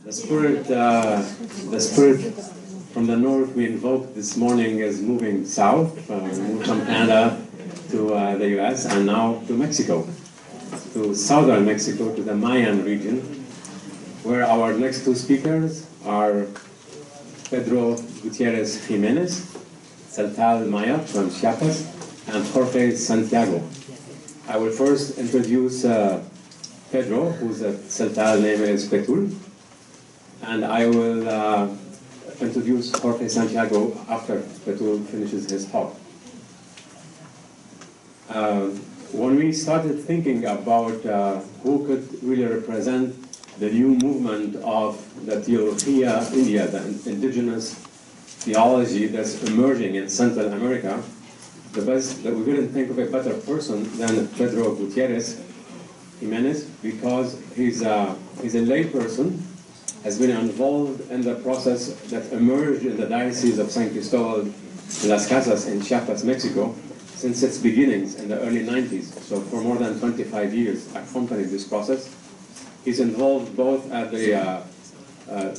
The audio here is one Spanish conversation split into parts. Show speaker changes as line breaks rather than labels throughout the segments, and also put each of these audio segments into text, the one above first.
The spirit from the north we invoked this morning is moving south. We moved from Canada to the US and now to Mexico, to southern Mexico, to the Mayan region, where our next two speakers are Pedro Gutierrez Jimenez, Tzeltal Maya from Chiapas, and Jorge Santiago. I will first introduce Pedro, whose Tzeltal name is Petul, and I will introduce Jorge Santiago after Petul finishes his talk. When we started thinking about who could really represent the new movement of the Teología India, the indigenous theology that's emerging in Central America, we couldn't think of a better person than Pedro Gutierrez Jimenez, because he's a lay person, has been involved in the process that emerged in the Diocese of San Cristobal de las Casas in Chiapas, Mexico, since its beginnings in the early 90s. So for more than 25 years, accompanied this process. He's involved both at the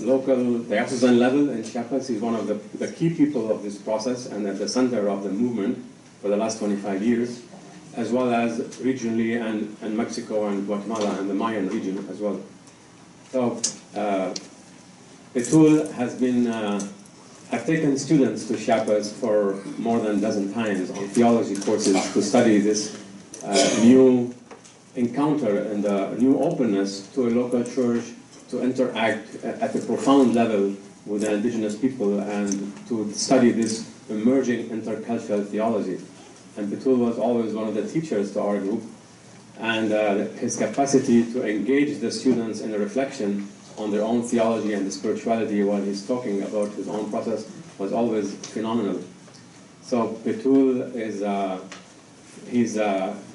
local diocesan level in Chiapas. He's one of the key people of this process and at the center of the movement for the last 25 years, as well as regionally and Mexico and Guatemala and the Mayan region as well. So Petul has been, I've taken students to Chiapas for more than a dozen times on theology courses to study this new encounter and the new openness to a local church to interact at a profound level with the indigenous people and to study this emerging intercultural theology. And Petul was always one of the teachers to our group, and his capacity to engage the students in a reflection on their own theology and the spirituality while he's talking about his own process was always phenomenal. So Petul is,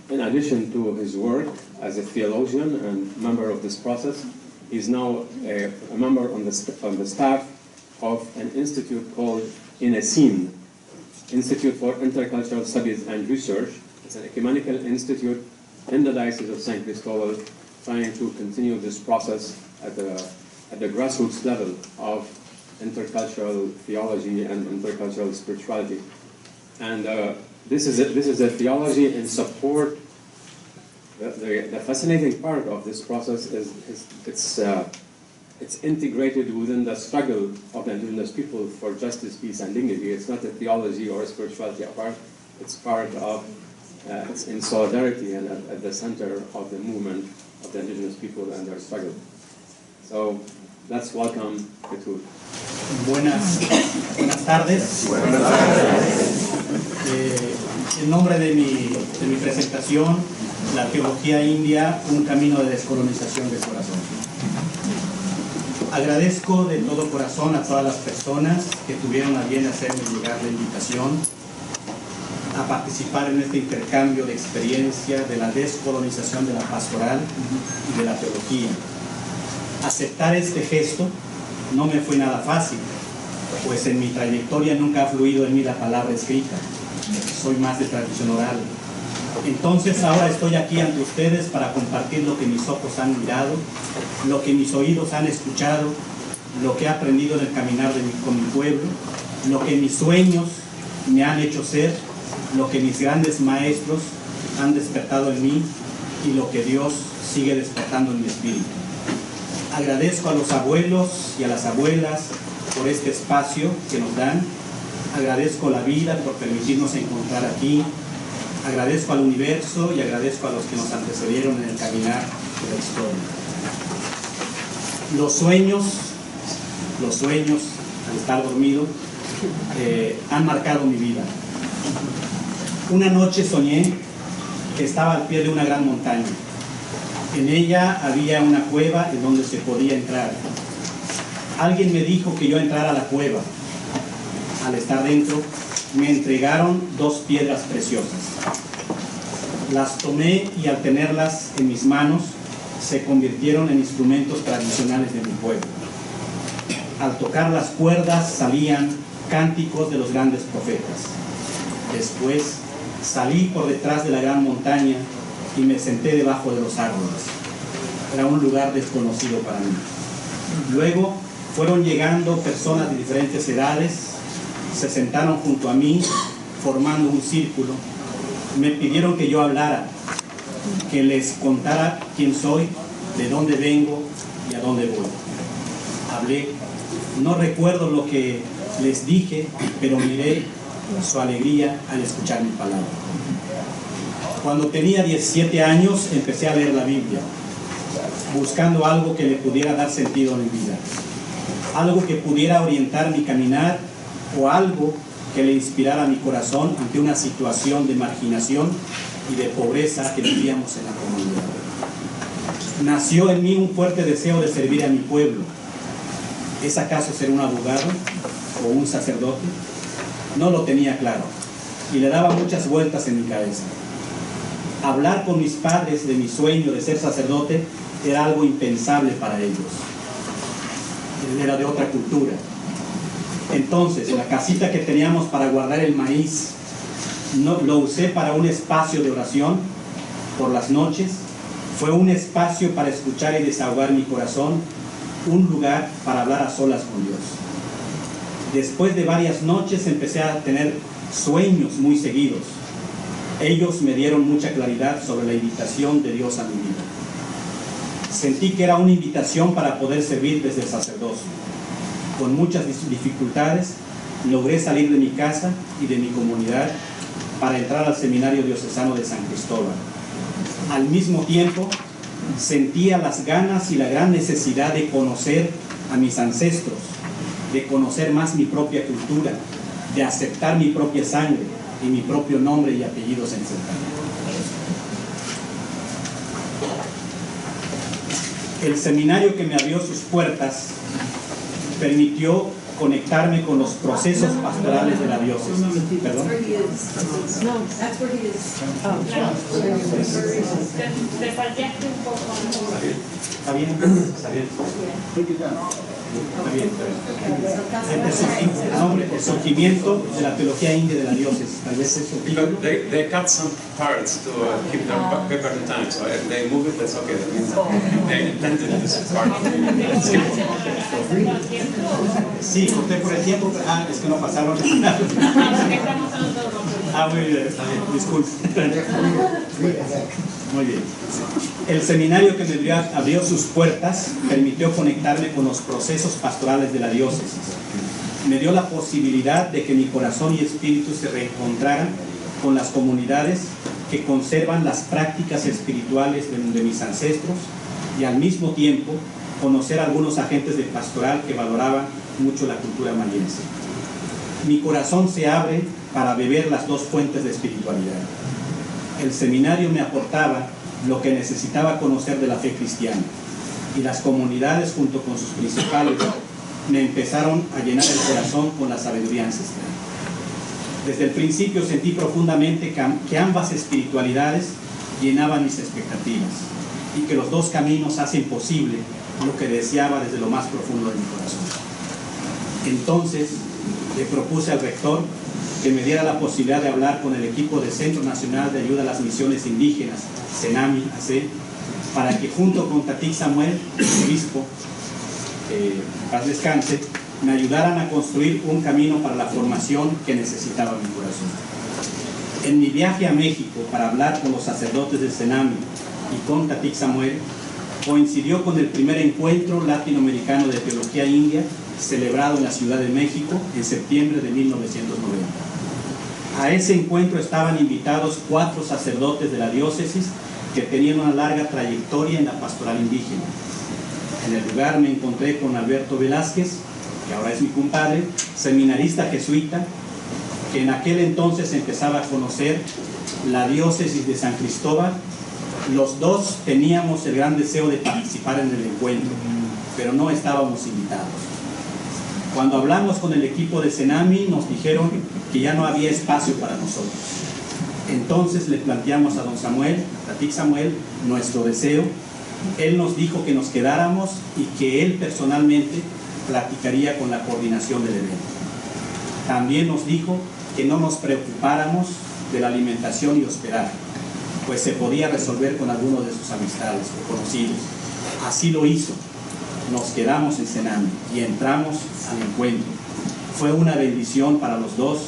in addition to his work as a theologian and member of this process, he's now a member on the staff of an institute called INESIN, Institute for Intercultural Studies and Research. It's an ecumenical institute in the Diocese of San Cristobal, trying to continue this process at the grassroots level of intercultural theology and intercultural spirituality. And this is a theology in support. The fascinating part of this process is it's integrated within the struggle of the indigenous people for justice, peace, and dignity. It's not a theology or a spirituality apart. It's part of, it's in solidarity and at the center of the movement of the indigenous people and their struggle. So let's welcome Petul.
Buenas tardes. En nombre de mi presentación, la teología india, un camino de descolonización del corazón. Agradezco de todo corazón a todas las personas que tuvieron a bien hacerme llegar la invitación a participar en este intercambio de experiencia de la descolonización de la pastoral y de la teología. Aceptar este gesto no me fue nada fácil, pues en mi trayectoria nunca ha fluido en mí la palabra escrita. Soy más de tradición oral. Entonces ahora estoy aquí ante ustedes para compartir lo que mis ojos han mirado, lo que mis oídos han escuchado, lo que he aprendido en el caminar con mi pueblo, lo que mis sueños me han hecho ser, lo que mis grandes maestros han despertado en mí y lo que Dios sigue despertando en mi espíritu. Agradezco a los abuelos y a las abuelas por este espacio que nos dan. Agradezco la vida por permitirnos encontrar aquí. Agradezco al universo y agradezco a los que nos antecedieron en el caminar de la historia. Los sueños, al estar dormido, han marcado mi vida. Una noche soñé que estaba al pie de una gran montaña. En ella había una cueva en donde se podía entrar. Alguien me dijo que yo entrara a la cueva. Al estar dentro, me entregaron 2 piedras preciosas. Las tomé y al tenerlas en mis manos, se convirtieron en instrumentos tradicionales de mi pueblo. Al tocar las cuerdas salían cánticos de los grandes profetas. Después salí por detrás de la gran montaña y me senté debajo de los árboles. Era un lugar desconocido para mí. Luego fueron llegando personas de diferentes edades, se sentaron junto a mí, formando un círculo. Me pidieron que yo hablara, que les contara quién soy, de dónde vengo y a dónde voy. Hablé, no recuerdo lo que les dije, pero miré su alegría al escuchar mi palabra. Cuando tenía 17 años empecé a leer la Biblia, buscando algo que le pudiera dar sentido a mi vida, algo que pudiera orientar mi caminar o algo que le inspirara mi corazón ante una situación de marginación y de pobreza que vivíamos en la comunidad. Nació en mí un fuerte deseo de servir a mi pueblo. ¿Es acaso ser un abogado o un sacerdote? No lo tenía claro y le daba muchas vueltas en mi cabeza. Hablar con mis padres de mi sueño de ser sacerdote era algo impensable para ellos. Era de otra cultura. Entonces, la casita que teníamos para guardar el maíz, lo usé para un espacio de oración por las noches. Fue un espacio para escuchar y desahogar mi corazón, un lugar para hablar a solas con Dios. Después de varias noches empecé a tener sueños muy seguidos. Ellos me dieron mucha claridad sobre la invitación de Dios a mi vida. Sentí que era una invitación para poder servir desde el sacerdocio. Con muchas dificultades logré salir de mi casa y de mi comunidad para entrar al Seminario Diocesano de San Cristóbal. Al mismo tiempo sentía las ganas y la gran necesidad de conocer a mis ancestros, de conocer más mi propia cultura, de aceptar mi propia sangre y mi propio nombre y apellidos en cercanía. El seminario que me abrió sus puertas permitió conectarme con los procesos pastorales de la diócesis. ¿Perdón? ¿Está bien? ¿Está bien? El surgimiento de la teología india de la diócesis. Tal vez eso.
They cut some parts to keep the paper in time, so if they move it, that's okay. That means they intended this part.
Sí, corté por el tiempo. Es que no pasaron. Muy bien, está bien. Disculpe. Muy bien. El seminario que me abrió sus puertas permitió conectarme con los procesos pastorales de la diócesis. Me dio la posibilidad de que mi corazón y espíritu se reencontraran con las comunidades que conservan las prácticas espirituales de mis ancestros y al mismo tiempo conocer a algunos agentes de pastoral que valoraban mucho la cultura mayense. Mi corazón se abre para beber las dos fuentes de espiritualidad. El seminario me aportaba lo que necesitaba conocer de la fe cristiana y las comunidades junto con sus principales me empezaron a llenar el corazón con la sabiduría ancestral. Desde el principio sentí profundamente que ambas espiritualidades llenaban mis expectativas y que los dos caminos hacen posible lo que deseaba desde lo más profundo de mi corazón. Entonces le propuse al rector que me diera la posibilidad de hablar con el equipo del Centro Nacional de Ayuda a las Misiones Indígenas, CENAMI, AC, para que junto con Tatik Samuel, el obispo, paz descanse, me ayudaran a construir un camino para la formación que necesitaba mi corazón. En mi viaje a México para hablar con los sacerdotes del CENAMI y con Tatik Samuel, coincidió con el primer encuentro latinoamericano de teología india celebrado en la Ciudad de México en septiembre de 1990. A ese encuentro estaban invitados 4 sacerdotes de la diócesis que tenían una larga trayectoria en la pastoral indígena. En el lugar me encontré con Alberto Velázquez, que ahora es mi compadre, seminarista jesuita, que en aquel entonces empezaba a conocer la diócesis de San Cristóbal. Los dos teníamos el gran deseo de participar en el encuentro, pero no estábamos invitados. Cuando hablamos con el equipo de CENAMI, nos dijeron que ya no había espacio para nosotros. Entonces le planteamos a don Samuel, a Tatik Samuel, nuestro deseo. Él nos dijo que nos quedáramos y que él personalmente platicaría con la coordinación del evento. También nos dijo que no nos preocupáramos de la alimentación y hospedaje, pues se podía resolver con alguno de sus amistades o conocidos. Así lo hizo. Nos quedamos en Sename y entramos al encuentro. Fue una bendición para los dos,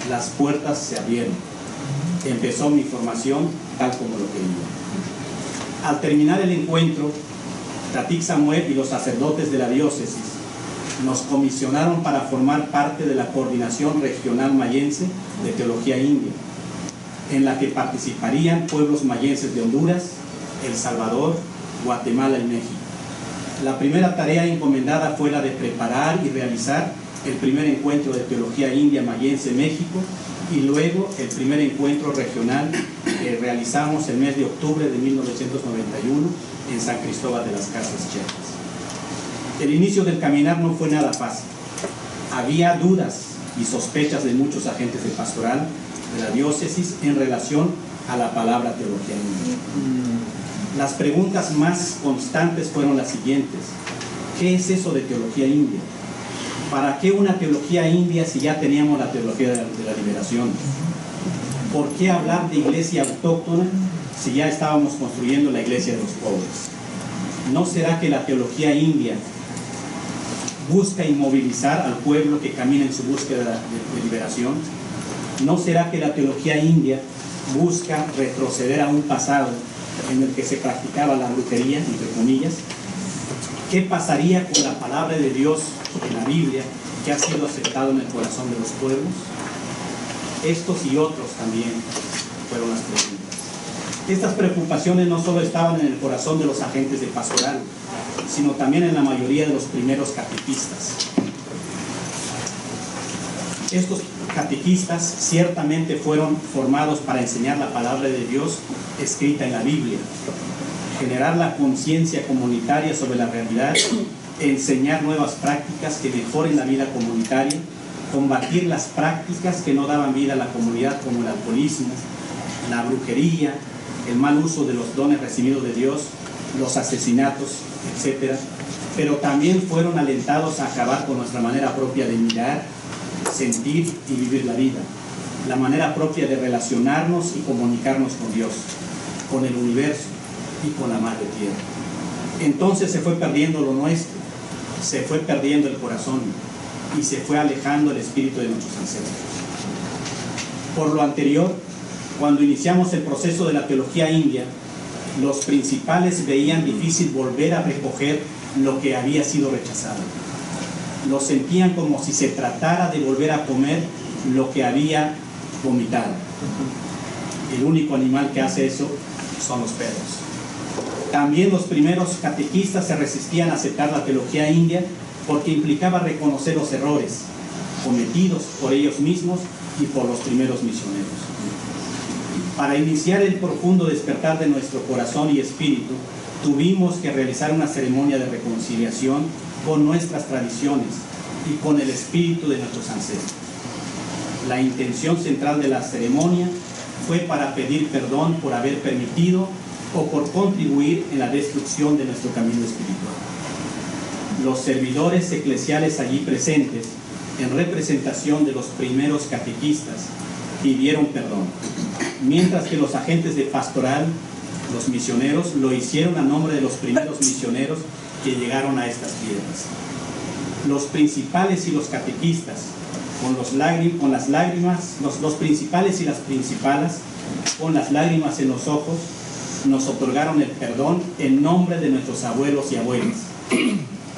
las puertas se abrieron. Empezó mi formación tal como lo quería. Al terminar el encuentro, Tatik Samuel y los sacerdotes de la diócesis nos comisionaron para formar parte de la Coordinación Regional Mayense de Teología India, en la que participarían pueblos mayenses de Honduras, El Salvador, Guatemala y México. La primera tarea encomendada fue la de preparar y realizar el primer encuentro de Teología India Mayense México y luego el primer encuentro regional que realizamos el mes de octubre de 1991 en San Cristóbal de las Casas, Chiapas. El inicio del caminar no fue nada fácil. Había dudas y sospechas de muchos agentes de pastoral de la diócesis en relación a la palabra teología india. Las preguntas más constantes fueron las siguientes: ¿qué es eso de teología india? ¿Para qué una teología india si ya teníamos la teología de la liberación? ¿Por qué hablar de iglesia autóctona si ya estábamos construyendo la iglesia de los pobres? ¿No será que la teología india busca inmovilizar al pueblo que camina en su búsqueda de liberación? ¿No será que la teología india busca retroceder a un pasado en el que se practicaba la brujería, entre comillas? ¿Qué pasaría con la palabra de Dios en la Biblia que ha sido aceptado en el corazón de los pueblos? Estos y otros también fueron las preguntas. Estas preocupaciones no solo estaban en el corazón de los agentes de pastoral, sino también en la mayoría de los primeros catequistas. Estos catequistas ciertamente fueron formados para enseñar la palabra de Dios escrita en la Biblia, generar la conciencia comunitaria sobre la realidad, enseñar nuevas prácticas que mejoren la vida comunitaria, combatir las prácticas que no daban vida a la comunidad como el alcoholismo, la brujería, el mal uso de los dones recibidos de Dios, los asesinatos, etc. Pero también fueron alentados a acabar con nuestra manera propia de mirar, sentir y vivir la vida, la manera propia de relacionarnos y comunicarnos con Dios, con el universo y con la madre tierra. Entonces se fue perdiendo lo nuestro, se fue perdiendo el corazón y se fue alejando el espíritu de nuestros ancestros. Por lo anterior, cuando iniciamos el proceso de la teología india, los principales veían difícil volver a recoger lo que había sido rechazado. Lo sentían como si se tratara de volver a comer lo que había vomitado. El único animal que hace eso son los perros. También los primeros catequistas se resistían a aceptar la teología india porque implicaba reconocer los errores cometidos por ellos mismos y por los primeros misioneros. Para iniciar el profundo despertar de nuestro corazón y espíritu, tuvimos que realizar una ceremonia de reconciliación con nuestras tradiciones y con el espíritu de nuestros ancestros. La intención central de la ceremonia fue para pedir perdón por haber permitido o por contribuir en la destrucción de nuestro camino espiritual. Los servidores eclesiales allí presentes, en representación de los primeros catequistas, pidieron perdón, mientras que los agentes de pastoral, los misioneros, lo hicieron a nombre de los primeros misioneros que llegaron a estas tierras. Los principales y los catequistas, los principales y las principalas, con las lágrimas en los ojos, nos otorgaron el perdón en nombre de nuestros abuelos y abuelas.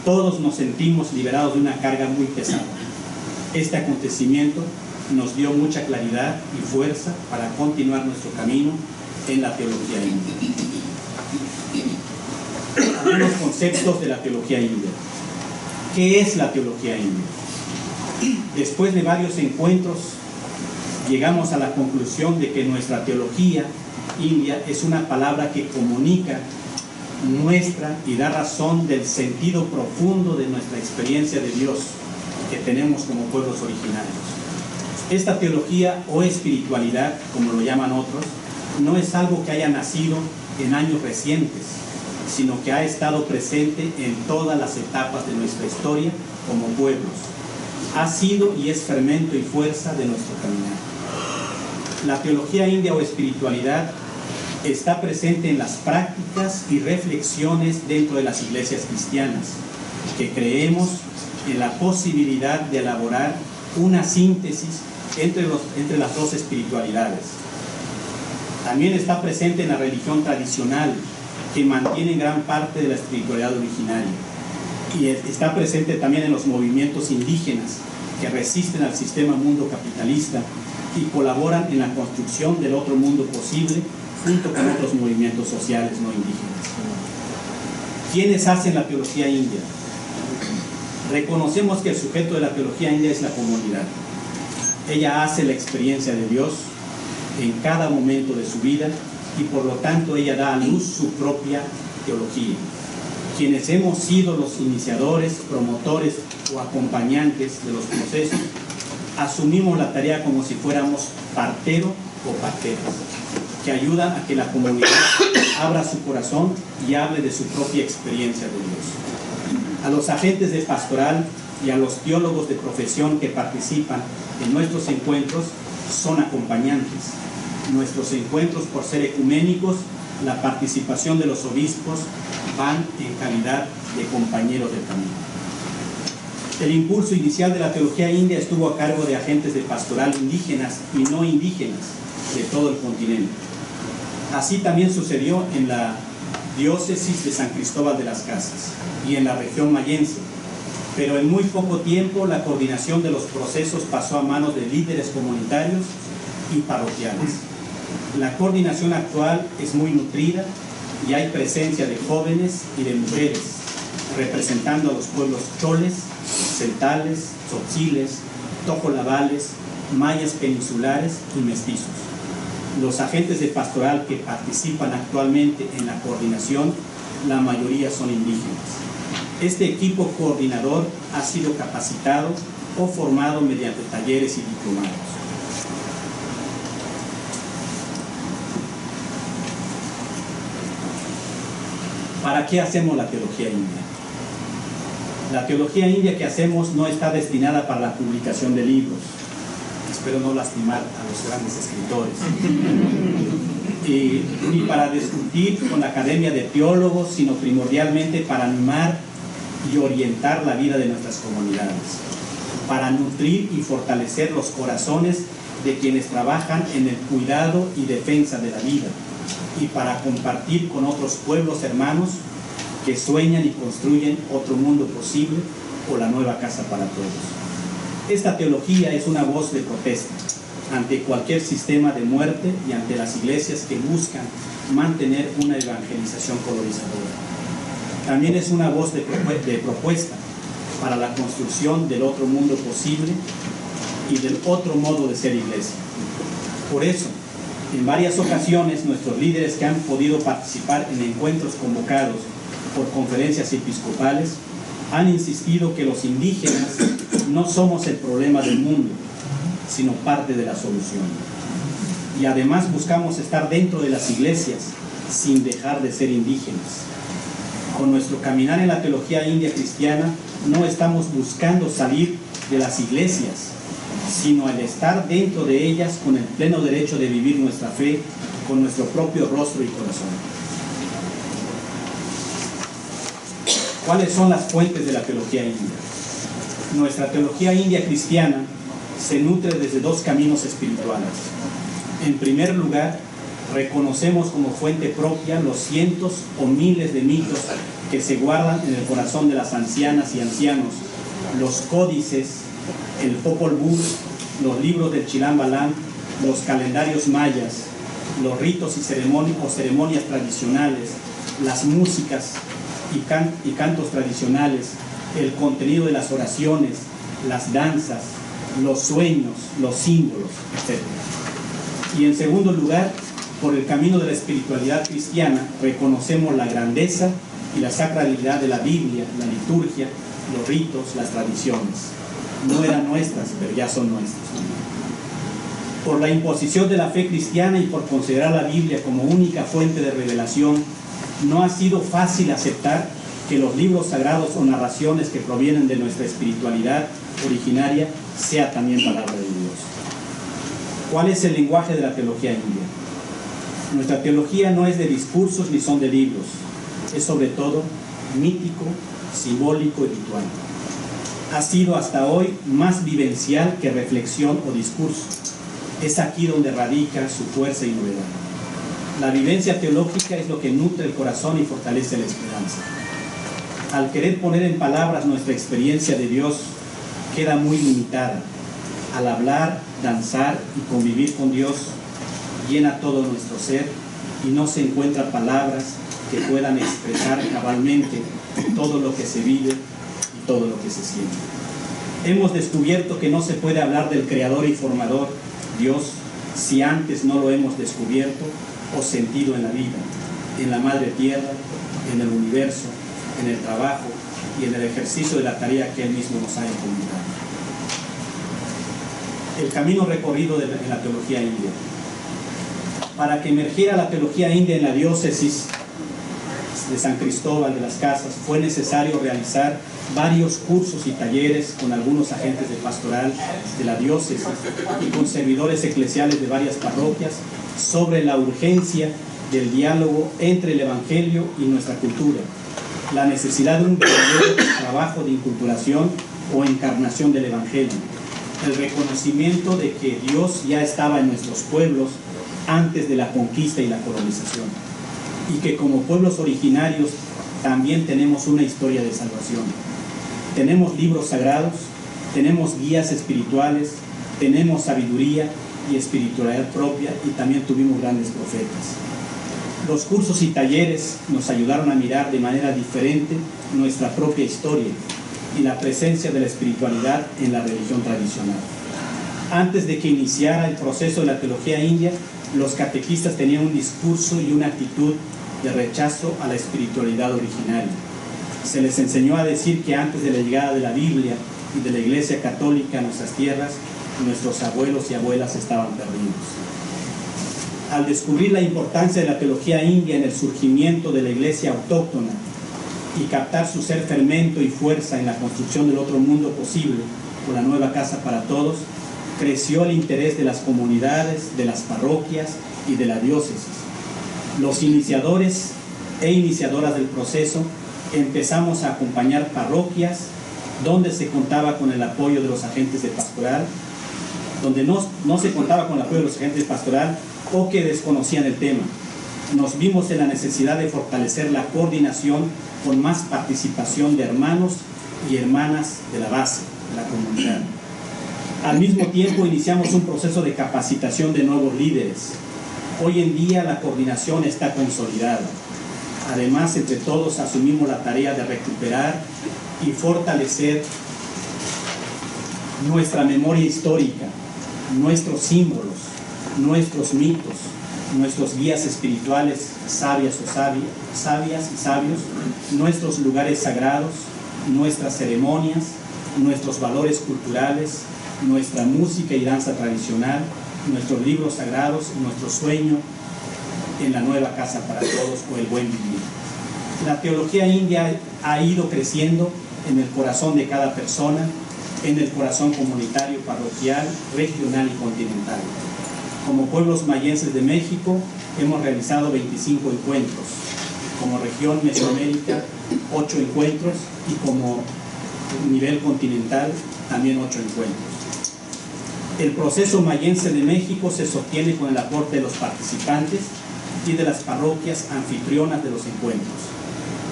Todos nos sentimos liberados de una carga muy pesada. Este acontecimiento nos dio mucha claridad y fuerza para continuar nuestro camino en la teología india. Algunos conceptos de la teología india. ¿Qué es la teología india? Después de varios encuentros, llegamos a la conclusión de que nuestra teología india es una palabra que comunica, muestra y da razón del sentido profundo de nuestra experiencia de Dios que tenemos como pueblos originarios. Esta teología o espiritualidad, como lo llaman otros, no es algo que haya nacido en años recientes, sino que ha estado presente en todas las etapas de nuestra historia como pueblos. Ha sido y es fermento y fuerza de nuestro caminar. La teología india o espiritualidad está presente en las prácticas y reflexiones dentro de las iglesias cristianas, que creemos en la posibilidad de elaborar una síntesis entre las dos espiritualidades. También está presente en la religión tradicional, que mantiene gran parte de la espiritualidad originaria, y está presente también en los movimientos indígenas que resisten al sistema mundo capitalista y colaboran en la construcción del otro mundo posible junto con otros movimientos sociales no indígenas. ¿Quiénes hacen la teología india? Reconocemos que el sujeto de la teología india es la comunidad. Ella hace la experiencia de Dios en cada momento de su vida y por lo tanto ella da a luz su propia teología. Quienes hemos sido los iniciadores, promotores o acompañantes de los procesos, asumimos la tarea como si fuéramos partero o parteras, que ayudan a que la comunidad abra su corazón y hable de su propia experiencia de Dios. A los agentes de pastoral y a los teólogos de profesión que participan en nuestros encuentros son acompañantes. Nuestros encuentros, por ser ecuménicos, la participación de los obispos van en calidad de compañeros del camino. El impulso inicial de la teología india estuvo a cargo de agentes de pastoral indígenas y no indígenas de todo el continente. Así también sucedió en la diócesis de San Cristóbal de las Casas y en la región mayense, pero en muy poco tiempo la coordinación de los procesos pasó a manos de líderes comunitarios y parroquiales. La coordinación actual es muy nutrida y hay presencia de jóvenes y de mujeres representando a los pueblos choles, celtales, tzotziles, tojolabales, mayas peninsulares y mestizos. Los agentes de pastoral que participan actualmente en la coordinación, la mayoría son indígenas. Este equipo coordinador ha sido capacitado o formado mediante talleres y diplomados. ¿Para qué hacemos la teología india? La teología india que hacemos no está destinada para la publicación de libros. Espero no lastimar a los grandes escritores. Ni para discutir con la Academia de Teólogos, sino primordialmente para animar y orientar la vida de nuestras comunidades, para nutrir y fortalecer los corazones de quienes trabajan en el cuidado y defensa de la vida, y para compartir con otros pueblos hermanos que sueñan y construyen otro mundo posible o la nueva casa para todos. Esta teología es una voz de protesta ante cualquier sistema de muerte y ante las iglesias que buscan mantener una evangelización colonizadora. También es una voz de propuesta para la construcción del otro mundo posible y del otro modo de ser iglesia. Por eso, en varias ocasiones, nuestros líderes que han podido participar en encuentros convocados por conferencias episcopales han insistido que los indígenas no somos el problema del mundo, sino parte de la solución. Y además buscamos estar dentro de las iglesias sin dejar de ser indígenas. Con nuestro caminar en la teología india cristiana no estamos buscando salir de las iglesias, sino el estar dentro de ellas con el pleno derecho de vivir nuestra fe con nuestro propio rostro y corazón. ¿Cuáles son las fuentes de la teología india? Nuestra teología india cristiana se nutre desde dos caminos espirituales. En primer lugar, reconocemos como fuente propia los cientos o miles de mitos que se guardan en el corazón de las ancianas y ancianos, los códices, el Popol Vuh, los libros del Chilam Balam, los calendarios mayas, los ritos y ceremonias tradicionales, las músicas y cantos tradicionales, el contenido de las oraciones, las danzas, los sueños, los símbolos, etc. Y en segundo lugar, por el camino de la espiritualidad cristiana, reconocemos la grandeza y la sacralidad de la Biblia, la liturgia, los ritos, las tradiciones. No eran nuestras, pero ya son nuestras. Por la imposición de la fe cristiana y por considerar la Biblia como única fuente de revelación, no ha sido fácil aceptar que los libros sagrados o narraciones que provienen de nuestra espiritualidad originaria sea también palabra de Dios. ¿Cuál es el lenguaje de la teología india? Nuestra teología no es de discursos ni son de libros, es sobre todo mítico, simbólico y ritual. Ha sido hasta hoy más vivencial que reflexión o discurso. Es aquí donde radica su fuerza y novedad. La vivencia teológica es lo que nutre el corazón y fortalece la esperanza. Al querer poner en palabras nuestra experiencia de Dios, queda muy limitada. Al hablar, danzar y convivir con Dios, llena todo nuestro ser y no se encuentran palabras que puedan expresar cabalmente todo lo que se vive y todo lo que se siente. Hemos descubierto que no se puede hablar del Creador y Formador, Dios, si antes no lo hemos descubierto o sentido en la vida, en la Madre Tierra, en el universo, en el trabajo y en el ejercicio de la tarea que Él mismo nos ha encomendado. El camino recorrido en la teología india. Para que emergiera la teología india en la diócesis de San Cristóbal de las Casas, fue necesario realizar varios cursos y talleres con algunos agentes de pastoral de la diócesis y con servidores eclesiales de varias parroquias sobre la urgencia del diálogo entre el Evangelio y nuestra cultura, la necesidad de un verdadero trabajo de inculturación o encarnación del Evangelio, el reconocimiento de que Dios ya estaba en nuestros pueblos antes de la conquista y la colonización, y que como pueblos originarios también tenemos una historia de salvación. Tenemos libros sagrados, tenemos guías espirituales, tenemos sabiduría y espiritualidad propia, y también tuvimos grandes profetas. Los cursos y talleres nos ayudaron a mirar de manera diferente nuestra propia historia y la presencia de la espiritualidad en la religión tradicional. Antes de que iniciara el proceso de la teología india, los catequistas tenían un discurso y una actitud de rechazo a la espiritualidad originaria. Se les enseñó a decir que antes de la llegada de la Biblia y de la Iglesia Católica a nuestras tierras, nuestros abuelos y abuelas estaban perdidos. Al descubrir la importancia de la teología india en el surgimiento de la Iglesia autóctona y captar su ser fermento y fuerza en la construcción del otro mundo posible con la nueva casa para todos, creció el interés de las comunidades, de las parroquias y de la diócesis. Los iniciadores e iniciadoras del proceso empezamos a acompañar parroquias donde se contaba con el apoyo de los agentes de pastoral, donde no se contaba con el apoyo de los agentes de pastoral o que desconocían el tema. Nos vimos en la necesidad de fortalecer la coordinación con más participación de hermanos y hermanas de la base, de la comunidad. Al mismo tiempo iniciamos un proceso de capacitación de nuevos líderes. Hoy en día la coordinación está consolidada. Además, entre todos asumimos la tarea de recuperar y fortalecer nuestra memoria histórica, nuestros símbolos, nuestros mitos, nuestros guías espirituales, sabias y sabios, nuestros lugares sagrados, nuestras ceremonias, nuestros valores culturales, nuestra música y danza tradicional, nuestros libros sagrados, nuestro sueño en la nueva casa para todos o el buen vivir. La teología india ha ido creciendo en el corazón de cada persona, en el corazón comunitario, parroquial, regional y continental. Como pueblos mayenses de México hemos realizado 25 encuentros, como región Mesoamérica 8 encuentros y como nivel continental también 8 encuentros. El proceso mayense de México se sostiene con el aporte de los participantes y de las parroquias anfitrionas de los encuentros.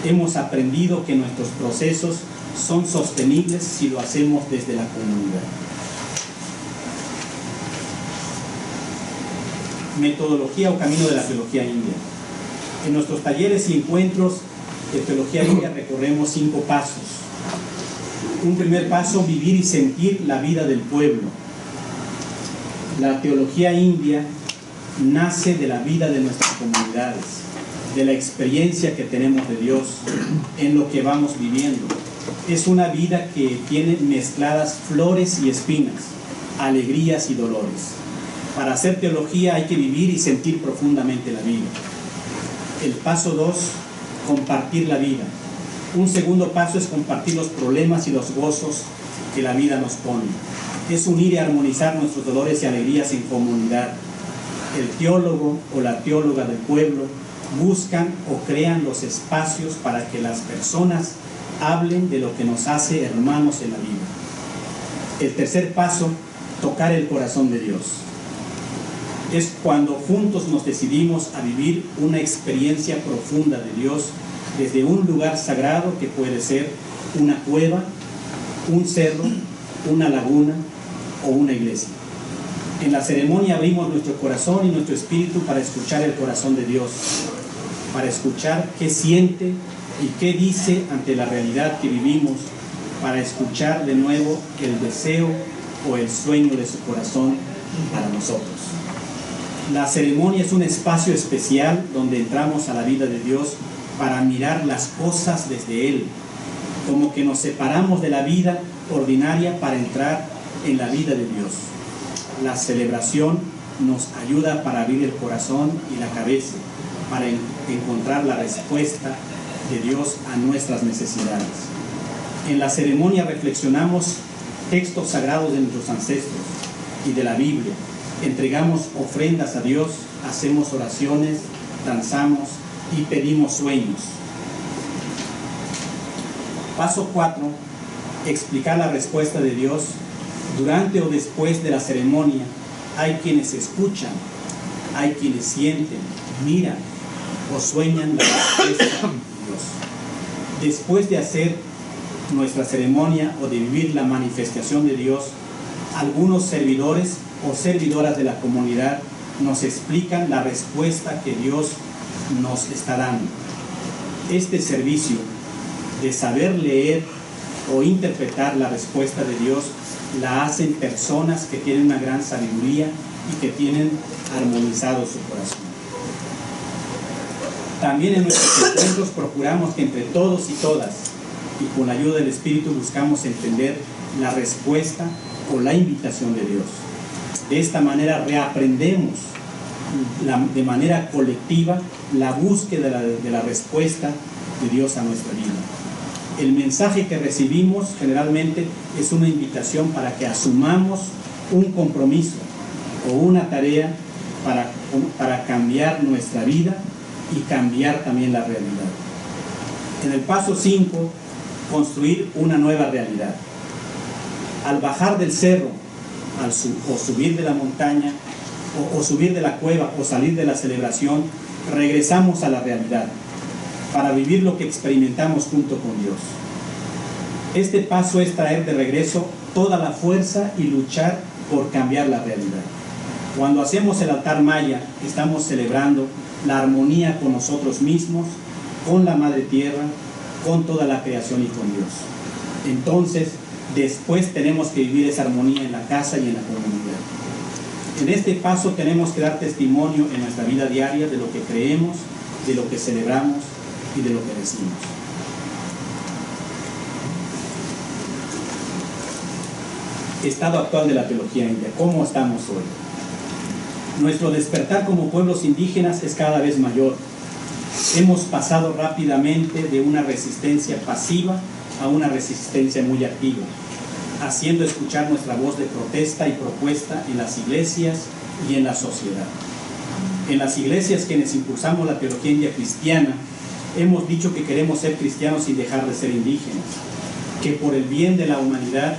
Hemos aprendido que nuestros procesos son sostenibles si lo hacemos desde la comunidad. Metodología o camino de la teología india. En nuestros talleres y encuentros de teología india recorremos 5 pasos. Un primer paso, vivir y sentir la vida del pueblo. La teología india nace de la vida de nuestras comunidades, de la experiencia que tenemos de Dios en lo que vamos viviendo. Es una vida que tiene mezcladas flores y espinas, alegrías y dolores. Para hacer teología hay que vivir y sentir profundamente la vida. El paso 2, compartir la vida. Un segundo paso es compartir los problemas y los gozos que la vida nos pone. Es unir y armonizar nuestros dolores y alegrías en comunidad. El teólogo o la teóloga del pueblo buscan o crean los espacios para que las personas hablen de lo que nos hace hermanos en la vida. El tercer paso, tocar el corazón de Dios. Es cuando juntos nos decidimos a vivir una experiencia profunda de Dios desde un lugar sagrado que puede ser una cueva, un cerro, una laguna o una iglesia. En la ceremonia abrimos nuestro corazón y nuestro espíritu para escuchar el corazón de Dios, para escuchar qué siente y qué dice ante la realidad que vivimos, para escuchar de nuevo el deseo o el sueño de su corazón para nosotros. La ceremonia es un espacio especial donde entramos a la vida de Dios para mirar las cosas desde Él, como que nos separamos de la vida ordinaria para entrar en la vida de Dios. La celebración nos ayuda para abrir el corazón y la cabeza, para encontrar la respuesta de Dios a nuestras necesidades. En la ceremonia reflexionamos textos sagrados de nuestros ancestros y de la Biblia, entregamos ofrendas a Dios, hacemos oraciones, danzamos y pedimos sueños. Paso 4. Explicar la respuesta de Dios. Durante o después de la ceremonia, hay quienes escuchan, hay quienes sienten, miran o sueñan la respuesta de Dios. Después de hacer nuestra ceremonia o de vivir la manifestación de Dios, algunos servidores o servidoras de la comunidad nos explican la respuesta que Dios nos está dando. Este servicio de saber leer o interpretar la respuesta de Dios la hacen personas que tienen una gran sabiduría y que tienen armonizado su corazón. También en nuestros encuentros procuramos que entre todos y todas, y con la ayuda del Espíritu, buscamos entender la respuesta o la invitación de Dios. De esta manera reaprendemos de manera colectiva la búsqueda de la respuesta de Dios a nuestra vida. El mensaje que recibimos generalmente es una invitación para que asumamos un compromiso o una tarea para cambiar nuestra vida y cambiar también la realidad. En el paso 5, construir una nueva realidad. Al bajar del cerro, o subir de la montaña, o subir de la cueva, o salir de la celebración, regresamos a la realidad para vivir lo que experimentamos junto con Dios. Este paso es traer de regreso toda la fuerza y luchar por cambiar la realidad. Cuando hacemos el altar maya, estamos celebrando la armonía con nosotros mismos, con la Madre Tierra, con toda la creación y con Dios. Entonces, después tenemos que vivir esa armonía en la casa y en la comunidad. En este paso tenemos que dar testimonio en nuestra vida diaria de lo que creemos, de lo que celebramos y de lo que decimos. Estado actual de la teología india. ¿Cómo estamos hoy? Nuestro despertar como pueblos indígenas es cada vez mayor. Hemos pasado rápidamente de una resistencia pasiva a una resistencia muy activa, haciendo escuchar nuestra voz de protesta y propuesta en las iglesias y en la sociedad. En las iglesias, quienes impulsamos la teología india cristiana, hemos dicho que queremos ser cristianos sin dejar de ser indígenas, que por el bien de la humanidad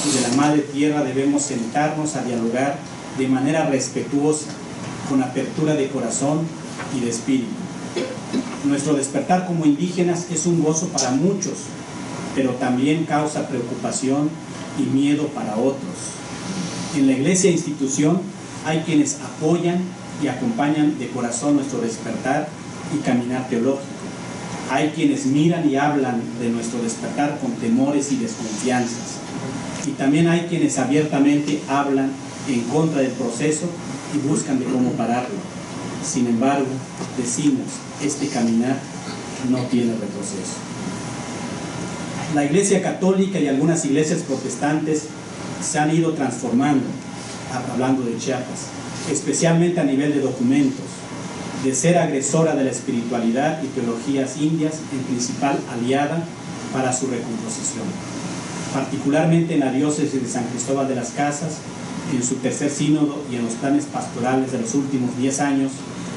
y de la Madre Tierra debemos sentarnos a dialogar de manera respetuosa, con apertura de corazón y de espíritu. Nuestro despertar como indígenas es un gozo para muchos, pero también causa preocupación y miedo para otros. En la iglesia institución hay quienes apoyan y acompañan de corazón nuestro despertar y caminar teológico. Hay quienes miran y hablan de nuestro despertar con temores y desconfianzas. Y también hay quienes abiertamente hablan en contra del proceso y buscan de cómo pararlo. Sin embargo, decimos, este caminar no tiene retroceso. La Iglesia Católica y algunas iglesias protestantes se han ido transformando, hablando de Chiapas, especialmente a nivel de documentos, de ser agresora de la espiritualidad y teologías indias en principal aliada para su recomposición. Particularmente en la diócesis de San Cristóbal de las Casas, en su tercer sínodo y en los planes pastorales de los últimos 10 años,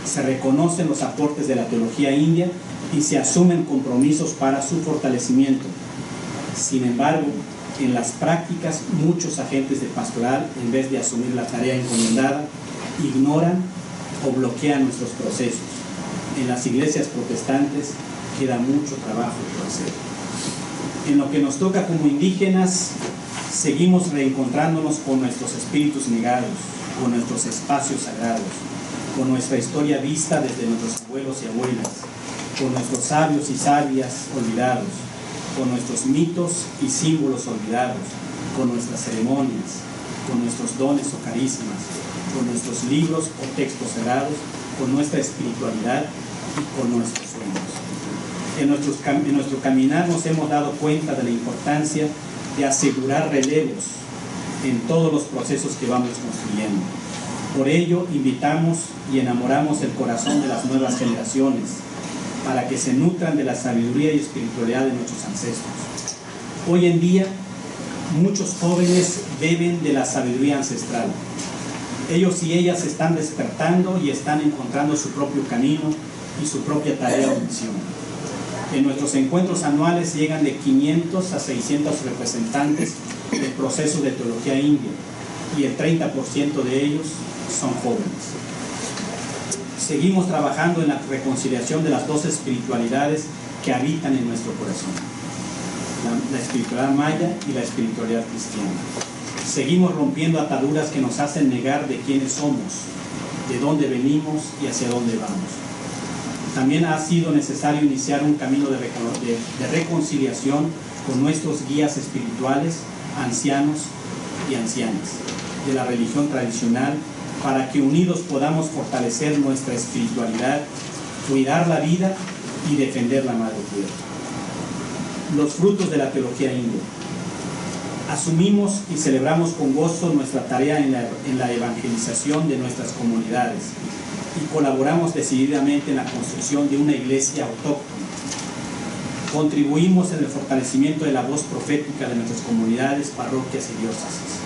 se reconocen los aportes de la teología india y se asumen compromisos para su fortalecimiento, Sin embargo, en las prácticas, muchos agentes de pastoral, en vez de asumir la tarea encomendada, ignoran o bloquean nuestros procesos. En las iglesias protestantes queda mucho trabajo por hacer. En lo que nos toca como indígenas, seguimos reencontrándonos con nuestros espíritus negados, con nuestros espacios sagrados, con nuestra historia vista desde nuestros abuelos y abuelas, con nuestros sabios y sabias olvidados, con nuestros mitos y símbolos olvidados, con nuestras ceremonias, con nuestros dones o carismas, con nuestros libros o textos sagrados, con nuestra espiritualidad y con nuestros sueños. En nuestro caminar nos hemos dado cuenta de la importancia de asegurar relevos en todos los procesos que vamos construyendo. Por ello, invitamos y enamoramos el corazón de las nuevas generaciones para que se nutran de la sabiduría y espiritualidad de nuestros ancestros. Hoy en día, muchos jóvenes beben de la sabiduría ancestral. Ellos y ellas están despertando y están encontrando su propio camino y su propia tarea o misión. En nuestros encuentros anuales llegan de 500 a 600 representantes del proceso de teología india y el 30% de ellos son jóvenes. Seguimos trabajando en la reconciliación de las dos espiritualidades que habitan en nuestro corazón, la espiritualidad maya y la espiritualidad cristiana. Seguimos rompiendo ataduras que nos hacen negar de quiénes somos, de dónde venimos y hacia dónde vamos. También ha sido necesario iniciar un camino de reconciliación con nuestros guías espirituales, ancianos y ancianas de la religión tradicional, para que unidos podamos fortalecer nuestra espiritualidad, cuidar la vida y defender la madre tierra. Los frutos de la teología india. Asumimos y celebramos con gozo nuestra tarea en la evangelización de nuestras comunidades y colaboramos decididamente en la construcción de una iglesia autóctona. Contribuimos en el fortalecimiento de la voz profética de nuestras comunidades, parroquias y diócesis.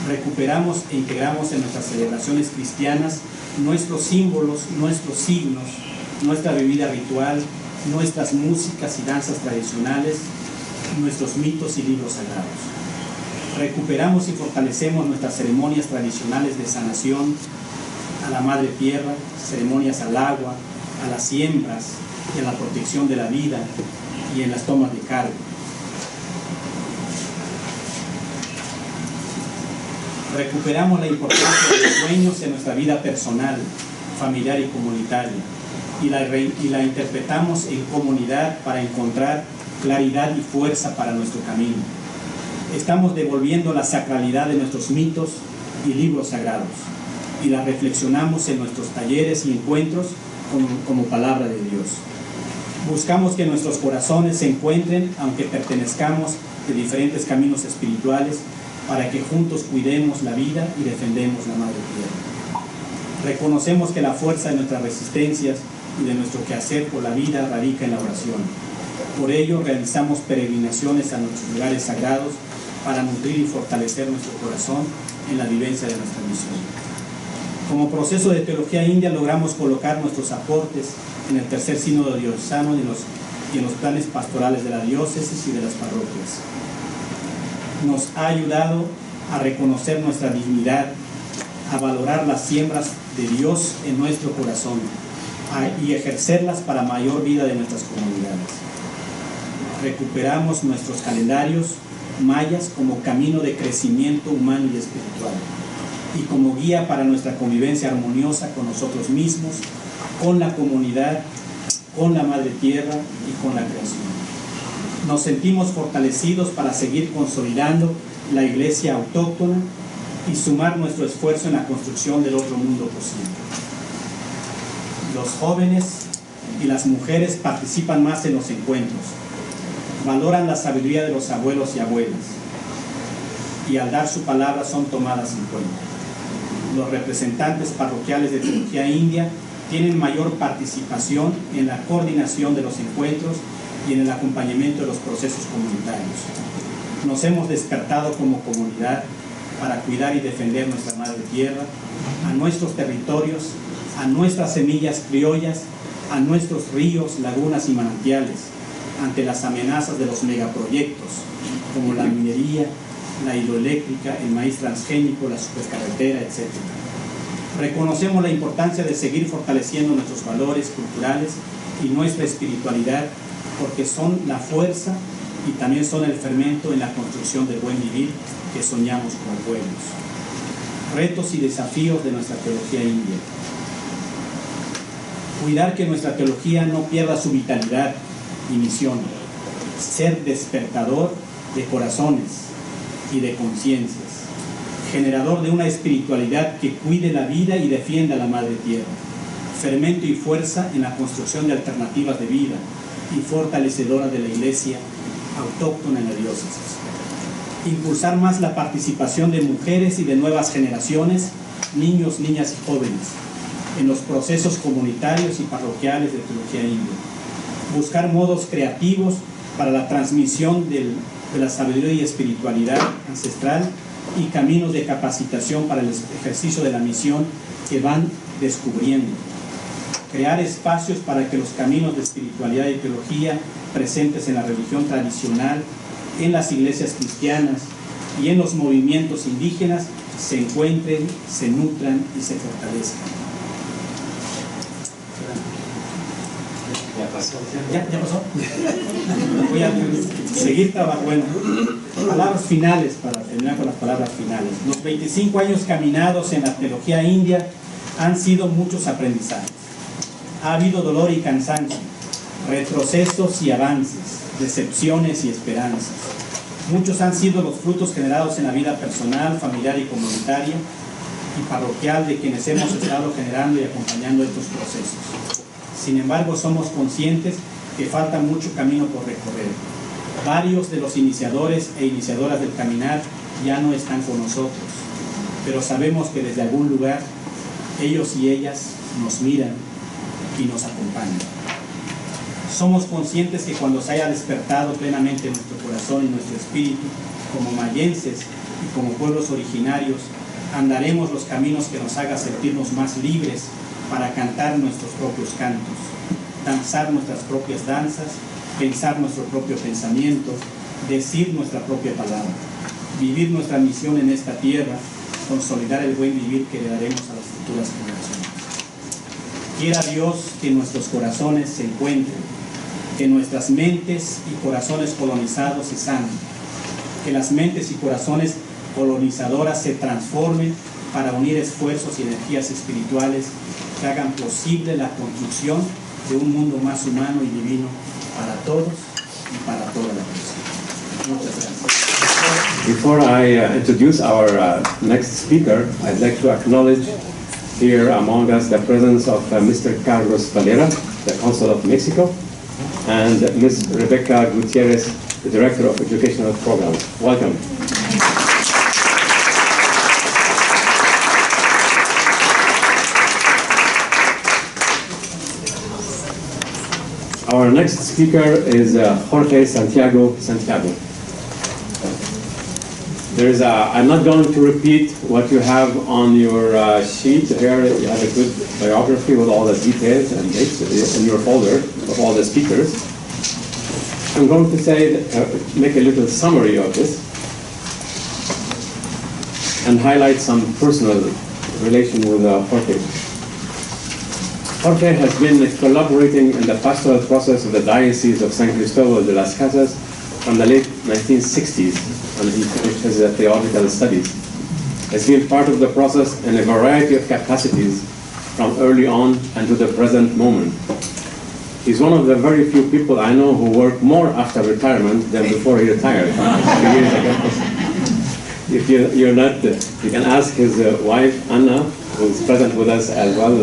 Recuperamos e integramos en nuestras celebraciones cristianas nuestros símbolos, nuestros signos, nuestra bebida ritual, nuestras músicas y danzas tradicionales, nuestros mitos y libros sagrados. Recuperamos y fortalecemos nuestras ceremonias tradicionales de sanación a la madre tierra, ceremonias al agua, a las siembras y a la protección de la vida y en las tomas de cargo. Recuperamos la importancia de los sueños en nuestra vida personal, familiar y comunitaria y la interpretamos en comunidad para encontrar claridad y fuerza para nuestro camino. Estamos devolviendo la sacralidad de nuestros mitos y libros sagrados y la reflexionamos en nuestros talleres y encuentros como palabra de Dios. Buscamos que nuestros corazones se encuentren, aunque pertenezcamos de diferentes caminos espirituales, para que juntos cuidemos la vida y defendemos la madre tierra. Reconocemos que la fuerza de nuestras resistencias y de nuestro quehacer por la vida radica en la oración. Por ello, realizamos peregrinaciones a nuestros lugares sagrados para nutrir y fortalecer nuestro corazón en la vivencia de nuestra misión. Como proceso de teología india, logramos colocar nuestros aportes en el tercer sínodo diocesano y en los planes pastorales de la diócesis y de las parroquias. Nos ha ayudado a reconocer nuestra dignidad, a valorar las siembras de Dios en nuestro corazón y ejercerlas para mayor vida de nuestras comunidades. Recuperamos nuestros calendarios mayas como camino de crecimiento humano y espiritual y como guía para nuestra convivencia armoniosa con nosotros mismos, con la comunidad, con la madre tierra y con la creación. Nos sentimos fortalecidos para seguir consolidando la iglesia autóctona y sumar nuestro esfuerzo en la construcción del otro mundo posible. Los jóvenes y las mujeres participan más en los encuentros, valoran la sabiduría de los abuelos y abuelas y al dar su palabra son tomadas en cuenta. Los representantes parroquiales de teología india tienen mayor participación en la coordinación de los encuentros y en el acompañamiento de los procesos comunitarios. Nos hemos despertado como comunidad para cuidar y defender nuestra madre tierra, a nuestros territorios, a nuestras semillas criollas, a nuestros ríos, lagunas y manantiales, ante las amenazas de los megaproyectos, como la minería, la hidroeléctrica, el maíz transgénico, la supercarretera, etc. Reconocemos la importancia de seguir fortaleciendo nuestros valores culturales y nuestra espiritualidad, porque son la fuerza y también son el fermento en la construcción del buen vivir que soñamos como pueblos. Retos y desafíos de nuestra teología india. Cuidar que nuestra teología no pierda su vitalidad y misión. Ser despertador de corazones y de conciencias. Generador de una espiritualidad que cuide la vida y defienda a la Madre Tierra. Fermento y fuerza en la construcción de alternativas de vida y fortalecedora de la Iglesia autóctona en la diócesis. Impulsar más la participación de mujeres y de nuevas generaciones, niños, niñas y jóvenes, en los procesos comunitarios y parroquiales de teología india. Buscar modos creativos para la transmisión de la sabiduría y espiritualidad ancestral y caminos de capacitación para el ejercicio de la misión que van descubriendo. Crear espacios para que los caminos de espiritualidad y teología presentes en la religión tradicional, en las iglesias cristianas y en los movimientos indígenas se encuentren, se nutran y se fortalezcan. ¿Ya pasó? Voy a seguir trabajando. Bueno, palabras finales para terminar con las palabras finales. Los 25 años caminados en la teología india han sido muchos aprendizajes. Ha habido dolor y cansancio, retrocesos y avances, decepciones y esperanzas. Muchos han sido los frutos generados en la vida personal, familiar y comunitaria y parroquial de quienes hemos estado generando y acompañando estos procesos. Sin embargo, somos conscientes que falta mucho camino por recorrer. Varios de los iniciadores e iniciadoras del caminar ya no están con nosotros, pero sabemos que desde algún lugar ellos y ellas nos miran y nos acompañan. Somos conscientes que cuando se haya despertado plenamente nuestro corazón y nuestro espíritu, como mayenses y como pueblos originarios, andaremos los caminos que nos haga sentirnos más libres para cantar nuestros propios cantos, danzar nuestras propias danzas, pensar nuestro propio pensamiento, decir nuestra propia palabra, vivir nuestra misión en esta tierra, consolidar el buen vivir que le daremos a las futuras generaciones. Quiera Dios que nuestros corazones se encuentren, que nuestras mentes y corazones colonizados se sanen, que las mentes y corazones colonizadoras se transformen para unir esfuerzos y energías espirituales que hagan posible la construcción de un mundo más humano y divino para todos y para toda la persona. Muchas gracias.
Before I introduce our next speaker, I'd like to acknowledge here among us the presence of Mr. Carlos Valera, the Consul of Mexico, and Ms. Rebecca Gutierrez, the Director of Educational Programs. Welcome. Our next speaker is Jorge Santiago. I'm not going to repeat what you have on your sheet. Here you have a good biography with all the details and dates in your folder of all the speakers. I'm going to say, make a little summary of this and highlight some personal relation with Jorge. Jorge has been collaborating in the pastoral process of the Diocese of San Cristobal de las Casas from the late 1960s, when he finished his theological studies. Has been part of the process in a variety of capacities from early on and to the present moment. He's one of the very few people I know who work more after retirement than before he retired 2 years ago. If you're not, you can ask his wife, Anna, who's present with us as well,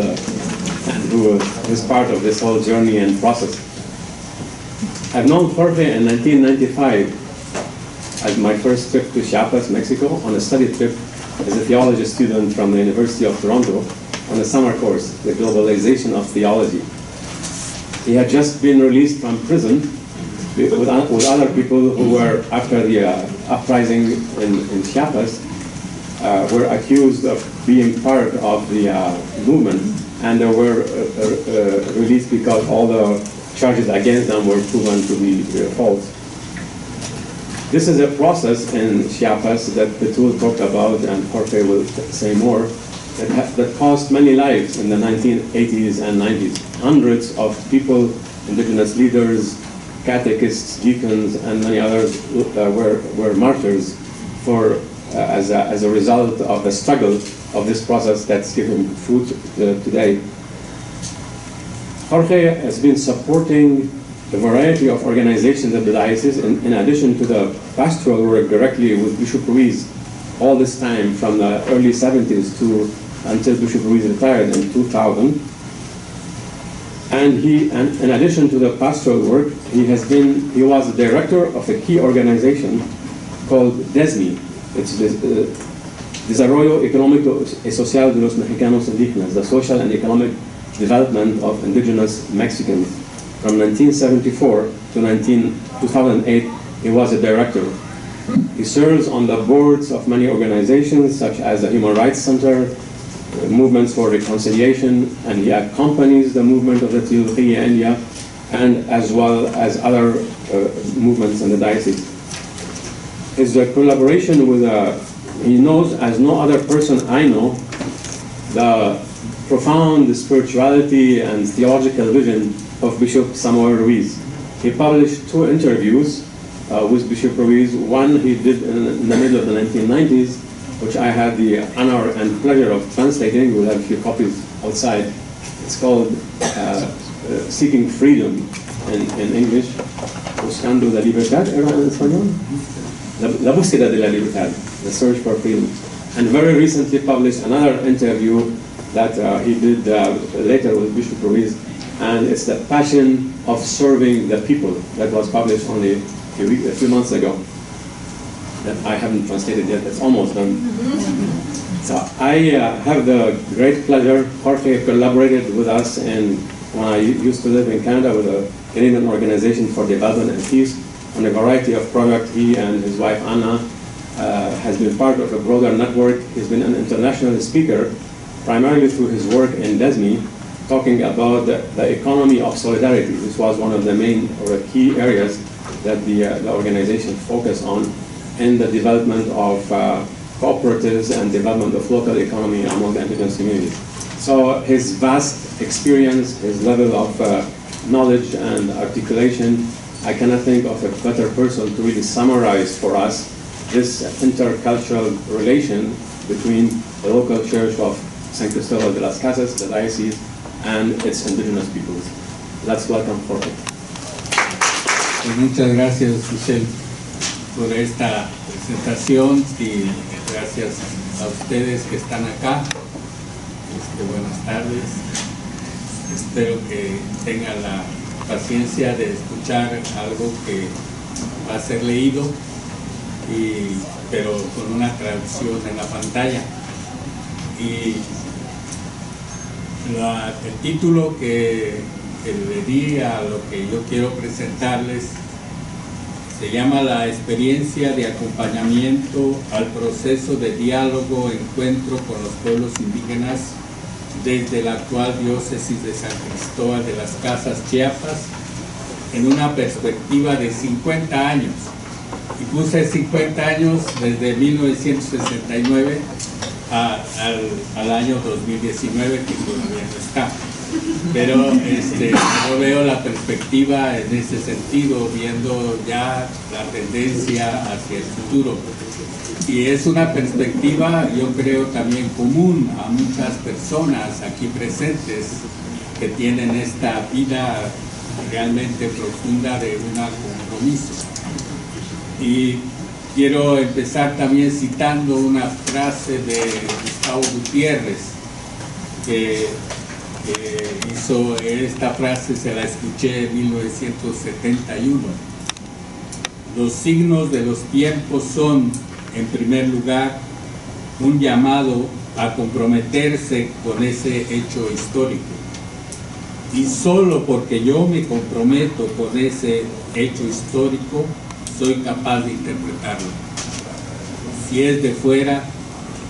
and who is part of this whole journey and process. I've known Jorge in 1995 as my first trip to Chiapas, Mexico, on a study trip as a theology student from the University of Toronto on a summer course, The Globalization of Theology. He had just been released from prison with other people who were, after the uprising in Chiapas, were accused of being part of the movement, and they were released because all the charges against them were proven to be false. This is a process in Chiapas that Betul talked about, and Jorge will say more, that cost many lives in the 1980s and 90s. Hundreds of people, indigenous leaders, catechists, deacons, and many others were martyrs for, as a result of the struggle of this process that's given fruit today. Jorge has been supporting a variety of organizations at the diocese, in addition to the pastoral work directly with Bishop Ruiz all this time, from the early 70s to until Bishop Ruiz retired in 2000. And in addition to the pastoral work, he was the director of a key organization called DESMI. It's Desarrollo Económico y Social de los Mexicanos Indígenas, the social and economic development of indigenous Mexicans. From 1974 to 2008, he was a director. He serves on the boards of many organizations, such as the Human Rights Center, Movements for Reconciliation, and he accompanies the movement of the Teología India, and as well as other movements in the diocese. His collaboration with, he knows as no other person I know, the profound spirituality and theological vision of Bishop Samuel Ruiz. He published 2 interviews with Bishop Ruiz. One he did in the middle of the 1990s, which I had the honor and pleasure of translating. We'll have a few copies outside. It's called Seeking Freedom in English. Buscando la libertad, ¿era en español? La búsqueda de la libertad, the search for freedom. And very recently published another interview that he did later with Bishop Ruiz, and it's the passion of serving the people, that was published only a few months ago, that I haven't translated yet. It's almost done. So I have the great pleasure. Jorge collaborated with us when I used to live in Canada with a Canadian Organization for Development and Peace on a variety of projects. He and his wife Anna has been part of a broader network. He's been an international speaker, primarily through his work in DESMI, talking about the economy of solidarity. This was one of the main or the key areas that the organization focused on in the development of cooperatives and development of local economy among the indigenous communities. So his vast experience, his level of knowledge and articulation, I cannot think of a better person to really summarize for us this intercultural relation between the local church of San Cristóbal de las Casas, the diocese, and its indigenous peoples. Let's welcome Jorge.
Muchas gracias, Michelle, por esta presentación, y gracias a ustedes que están acá. Buenas tardes. Espero que tengan la paciencia de escuchar algo que va a ser leído, pero con una traducción en la pantalla. Y el título que le di a lo que yo quiero presentarles se llama La experiencia de acompañamiento al proceso de diálogo, encuentro con los pueblos indígenas desde la actual diócesis de San Cristóbal de las Casas, Chiapas, en una perspectiva de 50 años. Y puse 50 años desde 1969 al año 2019, que todavía no está. Pero yo veo la perspectiva en ese sentido, viendo ya la tendencia hacia el futuro. Y es una perspectiva, yo creo, también común a muchas personas aquí presentes que tienen esta vida realmente profunda de un compromiso. Y quiero empezar también citando una frase de Gustavo Gutiérrez, que hizo esta frase, se la escuché en 1971. Los signos de los tiempos son, en primer lugar, un llamado a comprometerse con ese hecho histórico. Y solo porque yo me comprometo con ese hecho histórico, soy capaz de interpretarlo. Si es de fuera,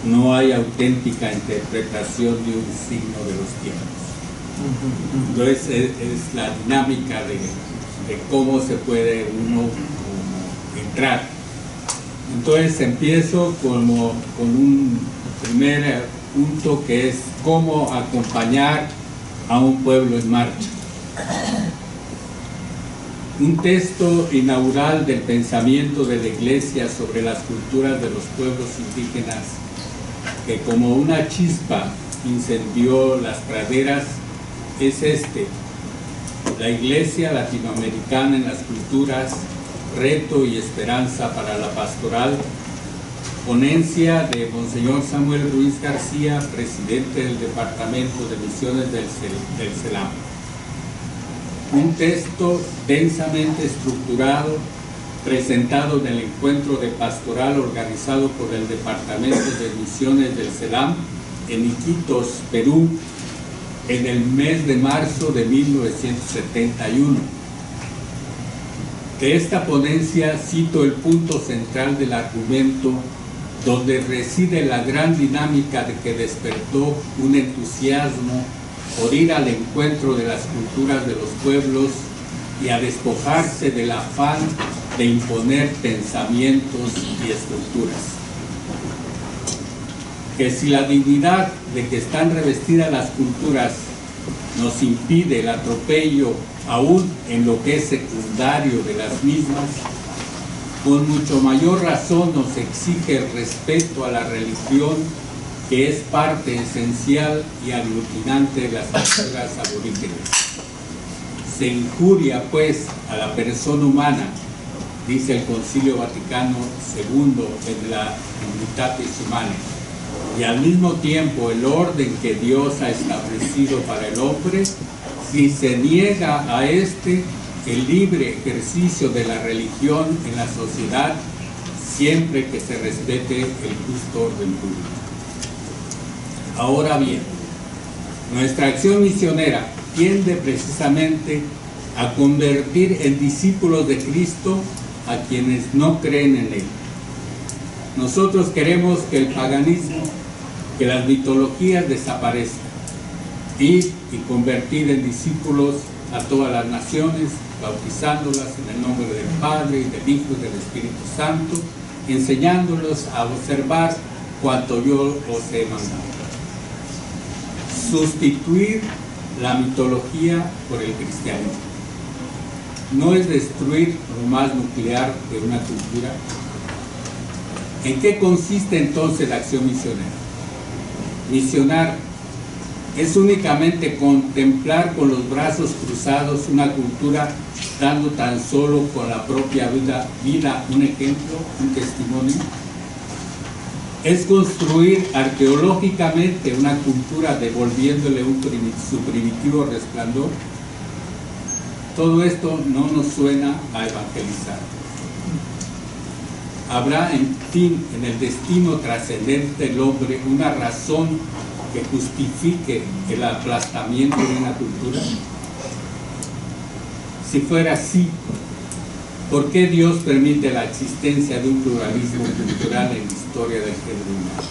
no hay auténtica interpretación de un signo de los tiempos. Entonces es la dinámica de cómo se puede uno entrar. Entonces empiezo con un primer punto, que es cómo acompañar a un pueblo en marcha. Un texto inaugural del pensamiento de la Iglesia sobre las culturas de los pueblos indígenas, que como una chispa incendió las praderas, es este: la Iglesia latinoamericana en las culturas, reto y esperanza para la pastoral. Ponencia de Monseñor Samuel Ruiz García, presidente del Departamento de Misiones del CELAM. Un texto densamente estructurado, presentado en el encuentro de pastoral organizado por el Departamento de Misiones del CELAM en Iquitos, Perú, en el mes de marzo de 1971. De esta ponencia cito el punto central del argumento, donde reside la gran dinámica de que despertó un entusiasmo por ir al encuentro de las culturas de los pueblos y a despojarse del afán de imponer pensamientos y estructuras. Que si la dignidad de que están revestidas las culturas nos impide el atropello aún en lo que es secundario de las mismas, con mucho mayor razón nos exige el respeto a la religión, que es parte esencial y aglutinante de las culturas aborígenes. Se injuria, pues, a la persona humana, dice el Concilio Vaticano II en la Unitatis Humanae, y al mismo tiempo el orden que Dios ha establecido para el hombre, si se niega a este el libre ejercicio de la religión en la sociedad, siempre que se respete el justo orden público. Ahora bien, nuestra acción misionera tiende precisamente a convertir en discípulos de Cristo a quienes no creen en Él. Nosotros queremos que el paganismo, que las mitologías desaparezcan y convertir en discípulos a todas las naciones, bautizándolas en el nombre del Padre, y del Hijo y del Espíritu Santo, enseñándolos a observar cuanto yo os he mandado. Sustituir la mitología por el cristianismo no es destruir lo más nuclear de una cultura. ¿En qué consiste entonces la acción misionera? Misionar es únicamente contemplar con los brazos cruzados una cultura, dando tan solo con la propia vida un ejemplo, un testimonio. Es construir arqueológicamente una cultura, devolviéndole su primitivo resplandor. Todo esto no nos suena a evangelizar. ¿Habrá, en fin, en el destino trascendente del hombre una razón que justifique el aplastamiento de una cultura? Si fuera así, ¿por qué Dios permite la existencia de un pluralismo cultural en la historia del género humano?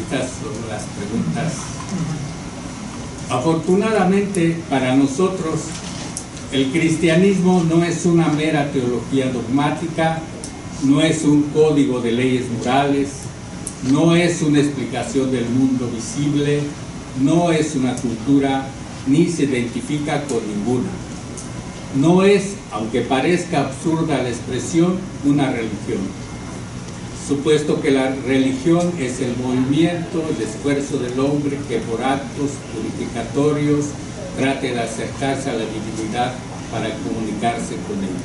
Estas son las preguntas. Afortunadamente para nosotros, el cristianismo no es una mera teología dogmática, no es un código de leyes morales, no es una explicación del mundo visible, no es una cultura, ni se identifica con ninguna. No es, aunque parezca absurda la expresión, una religión, supuesto que la religión es el movimiento, el esfuerzo del hombre que por actos purificatorios trate de acercarse a la divinidad para comunicarse con ella.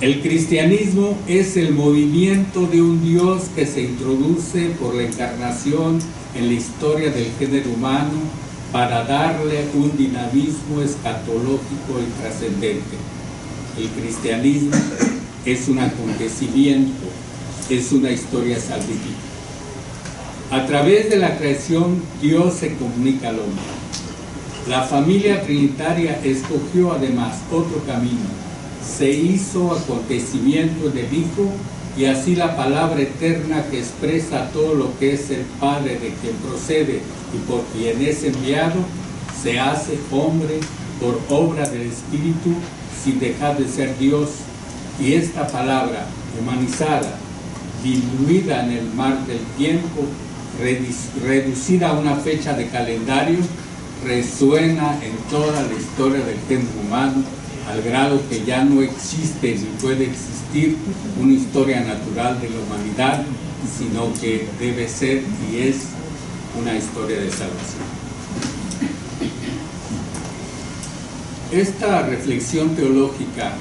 El cristianismo es el movimiento de un Dios que se introduce por la encarnación en la historia del género humano para darle un dinamismo escatológico y trascendente. El cristianismo es un acontecimiento, es una historia salvífica. A través de la creación, Dios se comunica al hombre. La familia trinitaria escogió además otro camino. Se hizo acontecimiento del Hijo y así la palabra eterna que expresa todo lo que es el Padre, de quien procede y por quien es enviado, se hace hombre por obra del Espíritu sin dejar de ser Dios, y esta palabra humanizada, diluida en el mar del tiempo, reducida a una fecha de calendario, resuena en toda la historia del género humano, al grado que ya no existe ni puede existir una historia natural de la humanidad, sino que debe ser y es una historia de salvación. Esta reflexión teológica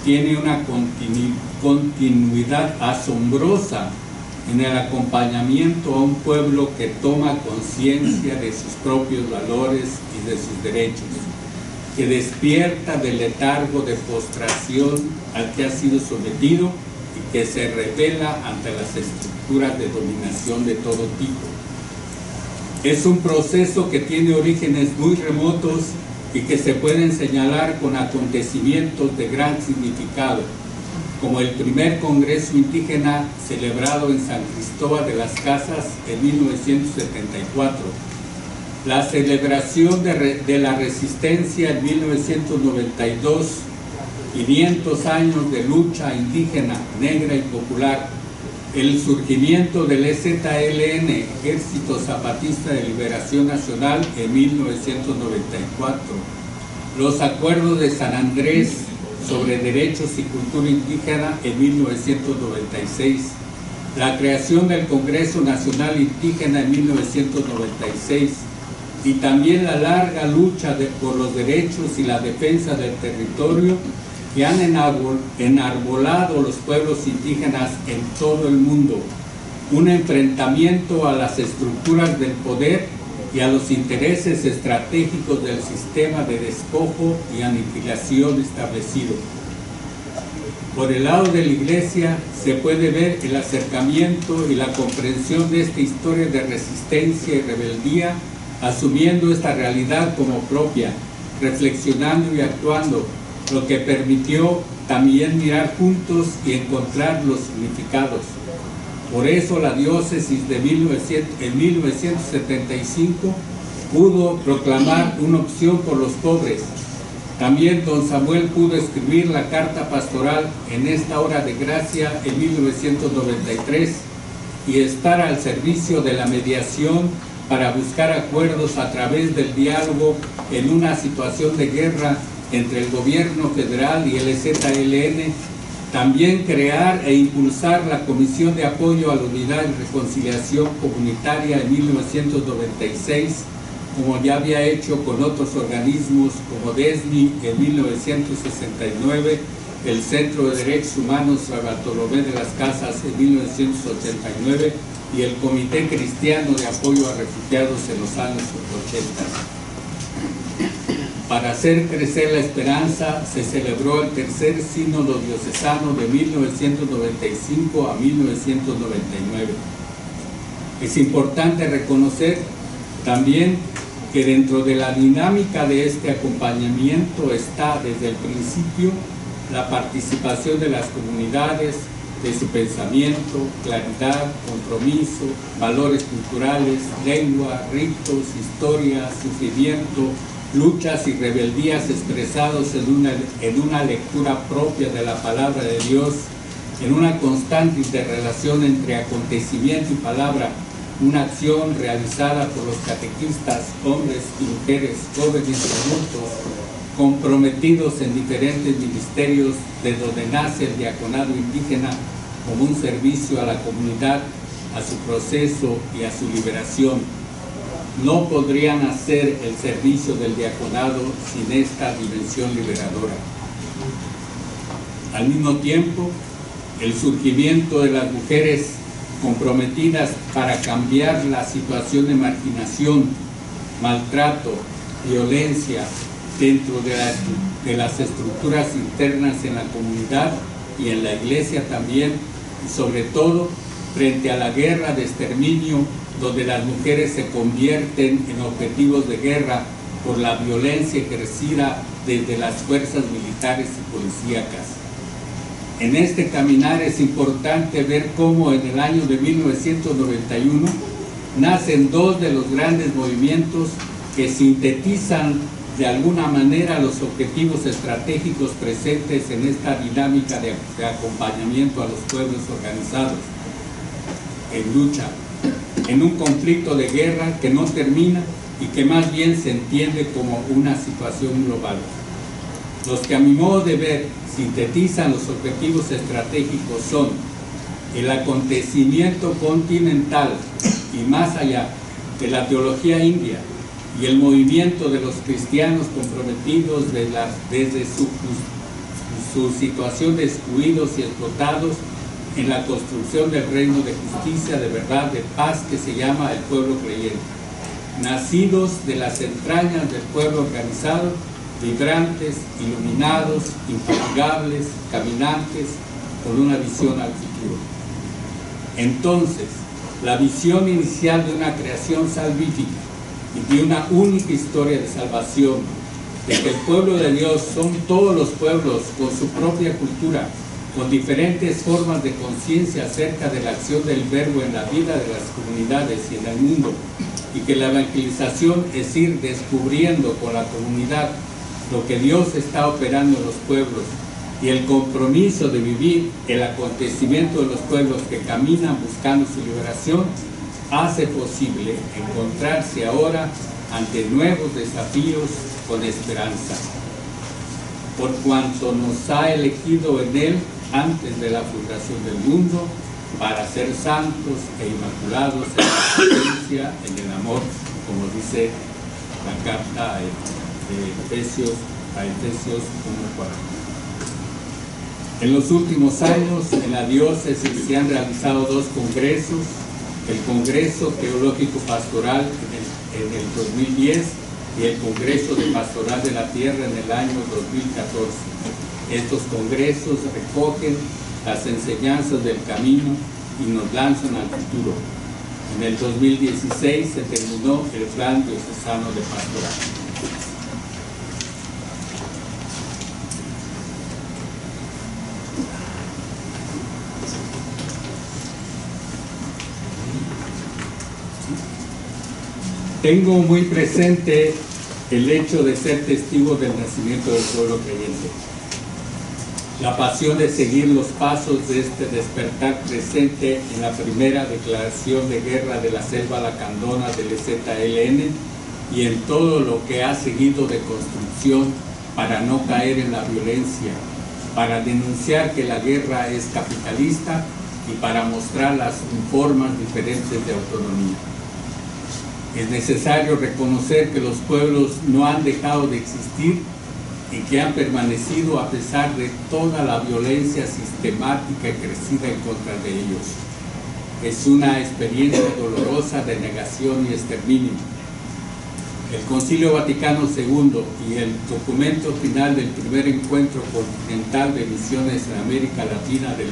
tiene una continuidad asombrosa en el acompañamiento a un pueblo que toma conciencia de sus propios valores y de sus derechos, que despierta del letargo de postración al que ha sido sometido y que se revela ante las estructuras de dominación de todo tipo. Es un proceso que tiene orígenes muy remotos y que se pueden señalar con acontecimientos de gran significado, como el primer Congreso Indígena celebrado en San Cristóbal de las Casas en 1974, la celebración de la Resistencia en 1992, 500 años de lucha indígena, negra y popular, el surgimiento del EZLN, Ejército Zapatista de Liberación Nacional, en 1994, los acuerdos de San Andrés sobre derechos y cultura indígena en 1996, la creación del Congreso Nacional Indígena en 1996 y también la larga lucha por los derechos y la defensa del territorio que han enarbolado los pueblos indígenas en todo el mundo, un enfrentamiento a las estructuras del poder y a los intereses estratégicos del sistema de despojo y aniquilación establecido. Por el lado de la Iglesia se puede ver el acercamiento y la comprensión de esta historia de resistencia y rebeldía, asumiendo esta realidad como propia, reflexionando y actuando, lo que permitió también mirar juntos y encontrar los significados. Por eso la diócesis en 1975 pudo proclamar una opción por los pobres. También don Samuel pudo escribir la carta pastoral en esta hora de gracia en 1993 y estar al servicio de la mediación para buscar acuerdos a través del diálogo en una situación de guerra entre el gobierno federal y el EZLN. También crear e impulsar la Comisión de Apoyo a la Unidad y Reconciliación Comunitaria en 1996, como ya había hecho con otros organismos como DESNI en 1969, el Centro de Derechos Humanos San Bartolomé de las Casas en 1989 y el Comité Cristiano de Apoyo a Refugiados en los años 80. Para hacer crecer la esperanza, se celebró el tercer sínodo diocesano de 1995 a 1999. Es importante reconocer también que dentro de la dinámica de este acompañamiento está desde el principio la participación de las comunidades, de su pensamiento, claridad, compromiso, valores culturales, lengua, ritos, historia, sufrimiento, luchas y rebeldías expresados en una lectura propia de la palabra de Dios, en una constante interrelación entre acontecimiento y palabra, una acción realizada por los catequistas, hombres y mujeres, jóvenes y adultos, comprometidos en diferentes ministerios de donde nace el diaconado indígena como un servicio a la comunidad, a su proceso y a su liberación. No podrían hacer el servicio del diaconado sin esta dimensión liberadora. Al mismo tiempo, el surgimiento de las mujeres comprometidas para cambiar la situación de marginación, maltrato, violencia dentro de las estructuras internas en la comunidad y en la Iglesia también, y sobre todo frente a la guerra de exterminio, donde las mujeres se convierten en objetivos de guerra por la violencia ejercida desde las fuerzas militares y policíacas. En este caminar es importante ver cómo en el año de 1991 nacen dos de los grandes movimientos que sintetizan de alguna manera los objetivos estratégicos presentes en esta dinámica de acompañamiento a los pueblos organizados en lucha, en un conflicto de guerra que no termina y que más bien se entiende como una situación global. Los que a mi modo de ver sintetizan los objetivos estratégicos son el acontecimiento continental y más allá de la teología india y el movimiento de los cristianos comprometidos desde su situación de excluidos y explotados en la construcción del reino de justicia, de verdad, de paz que se llama el pueblo creyente, nacidos de las entrañas del pueblo organizado, vibrantes, iluminados, infatigables, caminantes, con una visión al futuro. Entonces, la visión inicial de una creación salvífica y de una única historia de salvación, de que el pueblo de Dios son todos los pueblos con su propia cultura, con diferentes formas de conciencia acerca de la acción del verbo en la vida de las comunidades y en el mundo, y que la evangelización es ir descubriendo con la comunidad lo que Dios está operando en los pueblos, y el compromiso de vivir el acontecimiento de los pueblos que caminan buscando su liberación, hace posible encontrarse ahora ante nuevos desafíos con esperanza, por cuanto nos ha elegido en Él antes de la fundación del mundo para ser santos e inmaculados en la paciencia, en el amor, como dice la carta de Efesios 1:4. En los últimos años, en la diócesis se han realizado dos congresos: el Congreso Teológico Pastoral en el 2010 y el Congreso de Pastoral de la Tierra en el año 2014. Estos congresos recogen las enseñanzas del camino y nos lanzan al futuro. En el 2016 se terminó el Plan Diocesano de Pastoral. Tengo muy presente el hecho de ser testigo del nacimiento del pueblo creyente. La pasión de seguir los pasos de este despertar presente en la primera declaración de guerra de la selva lacandona del EZLN y en todo lo que ha seguido de construcción para no caer en la violencia, para denunciar que la guerra es capitalista y para mostrar las formas diferentes de autonomía. Es necesario reconocer que los pueblos no han dejado de existir y que han permanecido a pesar de toda la violencia sistemática y crecida en contra de ellos. Es una experiencia dolorosa de negación y exterminio. El Concilio Vaticano II y el documento final del primer encuentro continental de misiones en América Latina del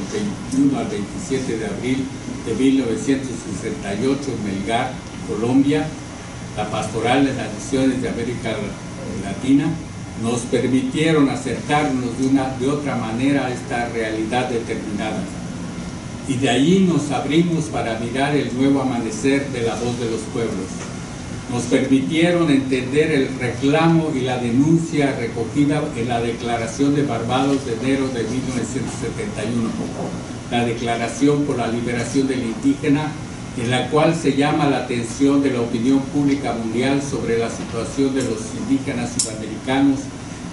21 al 27 de abril de 1968 en Melgar, Colombia, la pastoral de las misiones de América Latina, nos permitieron acercarnos de otra manera a esta realidad determinada. Y de allí nos abrimos para mirar el nuevo amanecer de la voz de los pueblos. Nos permitieron entender el reclamo y la denuncia recogida en la Declaración de Barbados de enero de 1971, la Declaración por la Liberación del Indígena, en la cual se llama la atención de la opinión pública mundial sobre la situación de los indígenas sudamericanos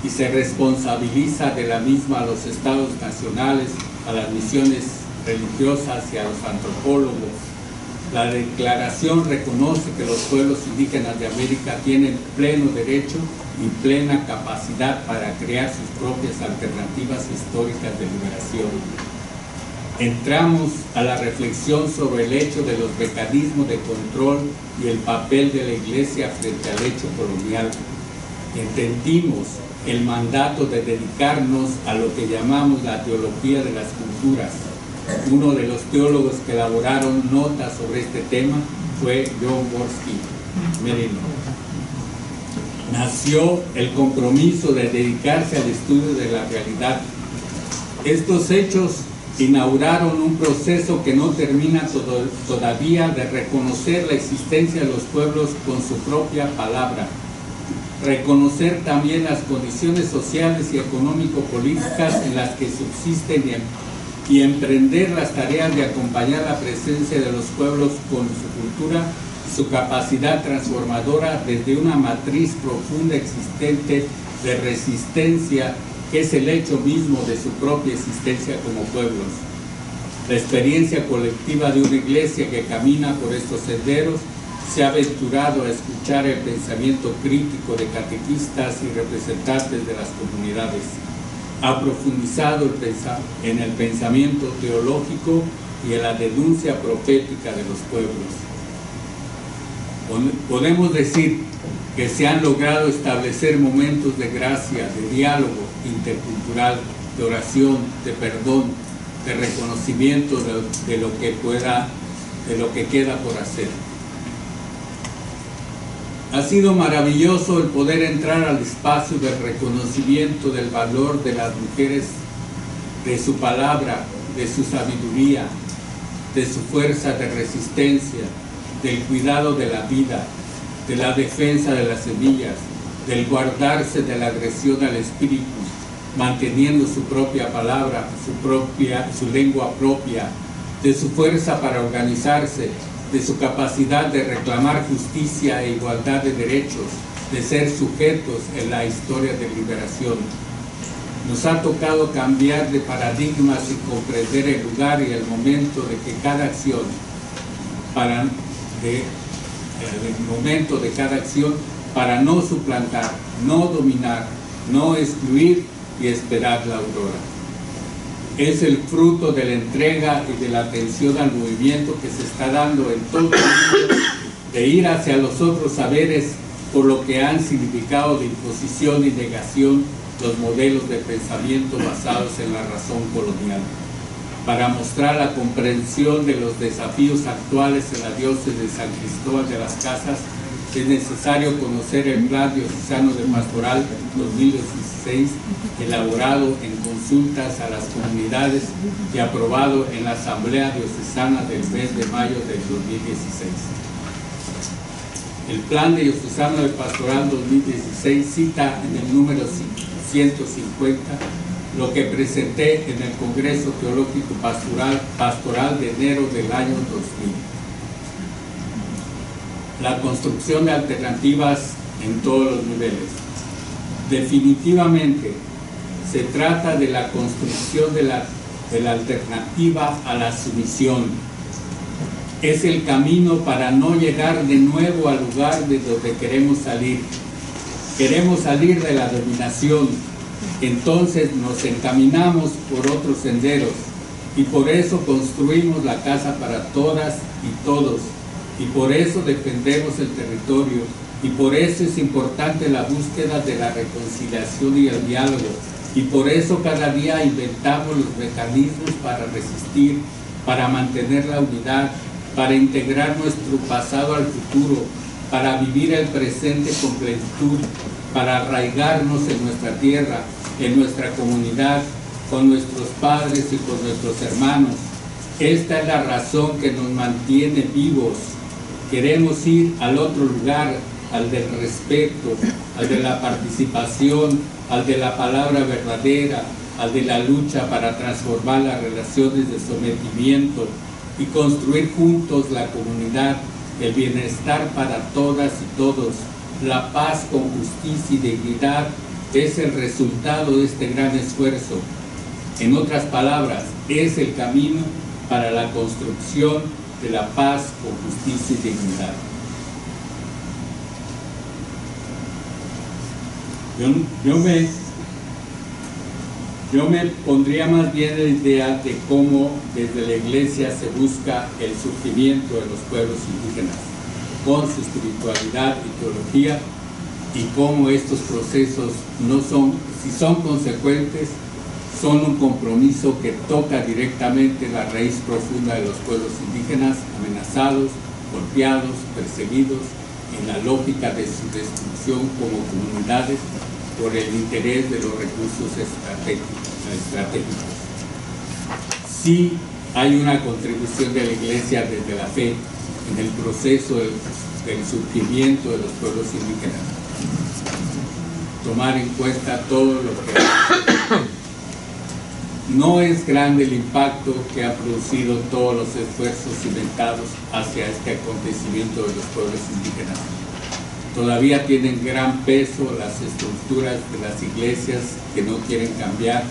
y se responsabiliza de la misma a los estados nacionales, a las misiones religiosas y a los antropólogos. La declaración reconoce que los pueblos indígenas de América tienen pleno derecho y plena capacidad para crear sus propias alternativas históricas de liberación. Entramos a la reflexión sobre el hecho de los mecanismos de control y el papel de la Iglesia frente al hecho colonial. Entendimos el mandato de dedicarnos a lo que llamamos la teología de las culturas. Uno de los teólogos que elaboraron notas sobre este tema fue John Worski Merino. Nació el compromiso de dedicarse al estudio de la realidad Estos hechos inauguraron un proceso que no termina todavía de reconocer la existencia de los pueblos con su propia palabra, reconocer también las condiciones sociales y económico-políticas en las que subsisten y emprender las tareas de acompañar la presencia de los pueblos con su cultura y su capacidad transformadora desde una matriz profunda existente de resistencia, que es el hecho mismo de su propia existencia como pueblos. La experiencia colectiva de una iglesia que camina por estos senderos se ha aventurado a escuchar el pensamiento crítico de catequistas y representantes de las comunidades. Ha profundizado en el pensamiento teológico y en la denuncia profética de los pueblos. Podemos decir que se han logrado establecer momentos de gracia, de diálogo intercultural, de oración, de perdón, de reconocimiento de lo que queda por hacer. Ha sido maravilloso el poder entrar al espacio del reconocimiento del valor de las mujeres, de su palabra, de su sabiduría, de su fuerza de resistencia, del cuidado de la vida, de la defensa de las semillas, del guardarse de la agresión al espíritu, manteniendo su propia palabra, su lengua propia, de su fuerza para organizarse, de su capacidad de reclamar justicia e igualdad de derechos, de ser sujetos en la historia de liberación. Nos ha tocado cambiar de paradigmas y comprender el lugar y el momento de que cada acción, para no suplantar, no dominar, no excluir y esperar la aurora. Es el fruto de la entrega y de la atención al movimiento que se está dando en todo el mundo, de ir hacia los otros saberes por lo que han significado de imposición y negación los modelos de pensamiento basados en la razón colonial. Para mostrar la comprensión de los desafíos actuales en la diócesis de San Cristóbal de las Casas, es necesario conocer el Plan Diocesano de Pastoral 2016, elaborado en consultas a las comunidades y aprobado en la Asamblea Diocesana del mes de mayo del 2016. El Plan Diocesano de Pastoral 2016 cita en el número 150 lo que presenté en el Congreso Teológico Pastoral de enero del año 2000. La construcción de alternativas en todos los niveles. Definitivamente se trata de la construcción de la alternativa a la sumisión. Es el camino para no llegar de nuevo al lugar de donde queremos salir. Queremos salir de la dominación. Entonces nos encaminamos por otros senderos y por eso construimos la casa para todas y todos. Y por eso defendemos el territorio, y por eso es importante la búsqueda de la reconciliación y el diálogo, y por eso cada día inventamos los mecanismos para resistir, para mantener la unidad, para integrar nuestro pasado al futuro, para vivir el presente con plenitud, para arraigarnos en nuestra tierra, en nuestra comunidad, con nuestros padres y con nuestros hermanos. Esta es la razón que nos mantiene vivos. Queremos ir al otro lugar, al del respeto, al de la participación, al de la palabra verdadera, al de la lucha para transformar las relaciones de sometimiento y construir juntos la comunidad, el bienestar para todas y todos, la paz con justicia y dignidad es el resultado de este gran esfuerzo. En otras palabras, es el camino para la construcción de la paz con justicia y dignidad. Yo me pondría más bien la idea de cómo desde la Iglesia se busca el surgimiento de los pueblos indígenas con su espiritualidad y teología, y cómo estos procesos si son consecuentes, son un compromiso que toca directamente la raíz profunda de los pueblos indígenas amenazados, golpeados, perseguidos, en la lógica de su destrucción como comunidades por el interés de los recursos estratégicos. sí hay una contribución de la Iglesia desde la fe en el proceso del surgimiento de los pueblos indígenas. Tomar en cuenta todo lo que no es grande el impacto que ha producido todos los esfuerzos cimentados hacia este acontecimiento de los pueblos indígenas. Todavía tienen gran peso las estructuras de las iglesias que no quieren cambiar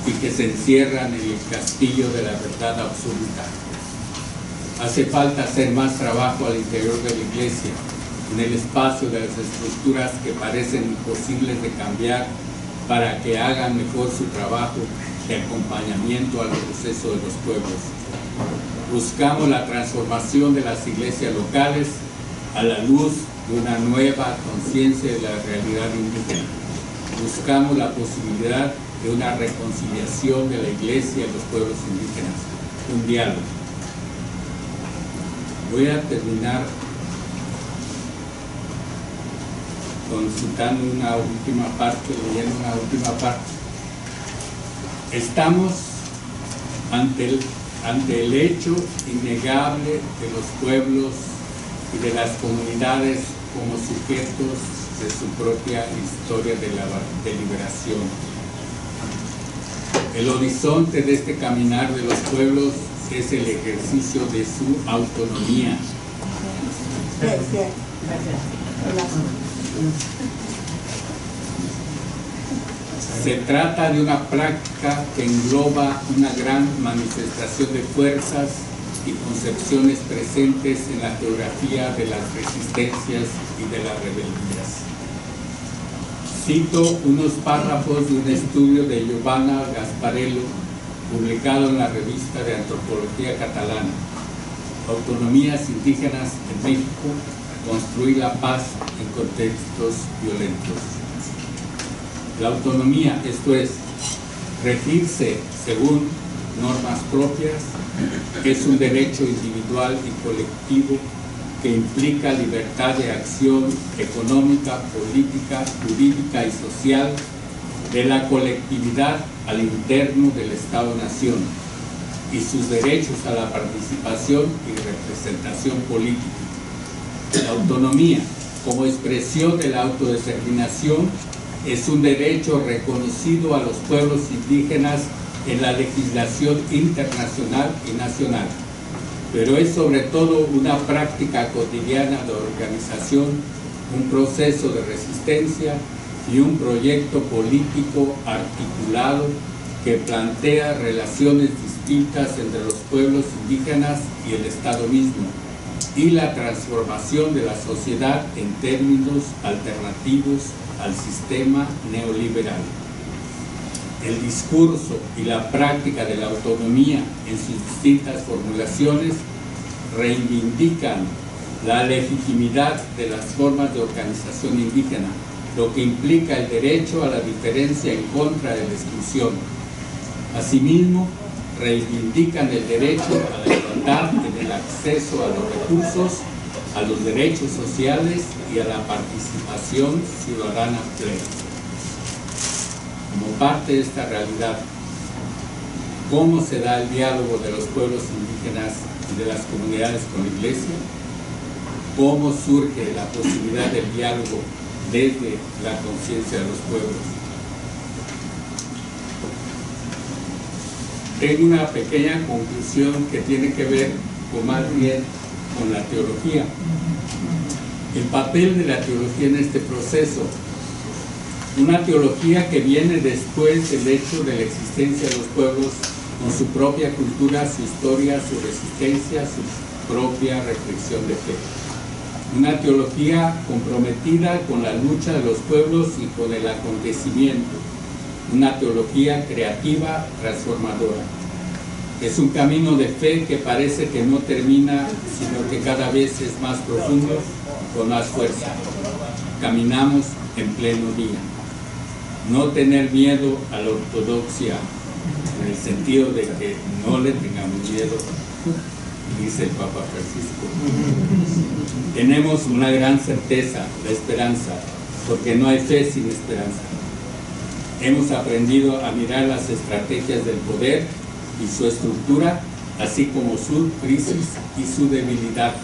y que se encierran en el castillo de la verdad absoluta. Hace falta hacer más trabajo al interior de la iglesia, en el espacio de las estructuras que parecen imposibles de cambiar, para que hagan mejor su trabajo de acompañamiento al proceso de los pueblos. Buscamos la transformación de las iglesias locales a la luz de una nueva conciencia de la realidad indígena. Buscamos la posibilidad de una reconciliación de la iglesia y los pueblos indígenas, un diálogo. Voy a terminar consultando una última parte, leyendo una última parte. Estamos ante el hecho innegable de los pueblos y de las comunidades como sujetos de su propia historia de liberación. El horizonte de este caminar de los pueblos es el ejercicio de su autonomía. Se trata de una práctica que engloba una gran manifestación de fuerzas y concepciones presentes en la geografía de las resistencias y de las rebeldías. Cito unos párrafos de un estudio de Giovanna Gasparello, publicado en la revista de Antropología Catalana, Autonomías Indígenas en México, construir la paz en contextos violentos. La autonomía, esto es, regirse según normas propias, es un derecho individual y colectivo que implica libertad de acción económica, política, jurídica y social de la colectividad al interno del Estado-Nación y sus derechos a la participación y representación política. La autonomía, como expresión de la autodeterminación, es un derecho reconocido a los pueblos indígenas en la legislación internacional y nacional, pero es sobre todo una práctica cotidiana de organización, un proceso de resistencia y un proyecto político articulado que plantea relaciones distintas entre los pueblos indígenas y el Estado mismo, y la transformación de la sociedad en términos alternativos al sistema neoliberal. El discurso y la práctica de la autonomía en sus distintas formulaciones reivindican la legitimidad de las formas de organización indígena, lo que implica el derecho a la diferencia en contra de la exclusión. Asimismo, reivindican el derecho a la igualdad en el acceso a los recursos, a los derechos sociales y a la participación ciudadana plena. Como parte de esta realidad, ¿cómo se da el diálogo de los pueblos indígenas y de las comunidades con la Iglesia? ¿Cómo surge la posibilidad del diálogo desde la conciencia de los pueblos? Tengo una pequeña conclusión que tiene que ver más bien con la teología. El papel de la teología en este proceso. Una teología que viene después del hecho de la existencia de los pueblos con su propia cultura, su historia, su resistencia, su propia reflexión de fe. Una teología comprometida con la lucha de los pueblos y con el acontecimiento. Una teología creativa, transformadora. Es un camino de fe que parece que no termina, sino que cada vez es más profundo, con más fuerza. Caminamos en pleno día. No tener miedo a la ortodoxia, en el sentido de que no le tengamos miedo, dice el Papa Francisco. Tenemos una gran certeza, la esperanza, porque no hay fe sin esperanza. Hemos aprendido a mirar las estrategias del poder y su estructura, así como su crisis y su debilidad.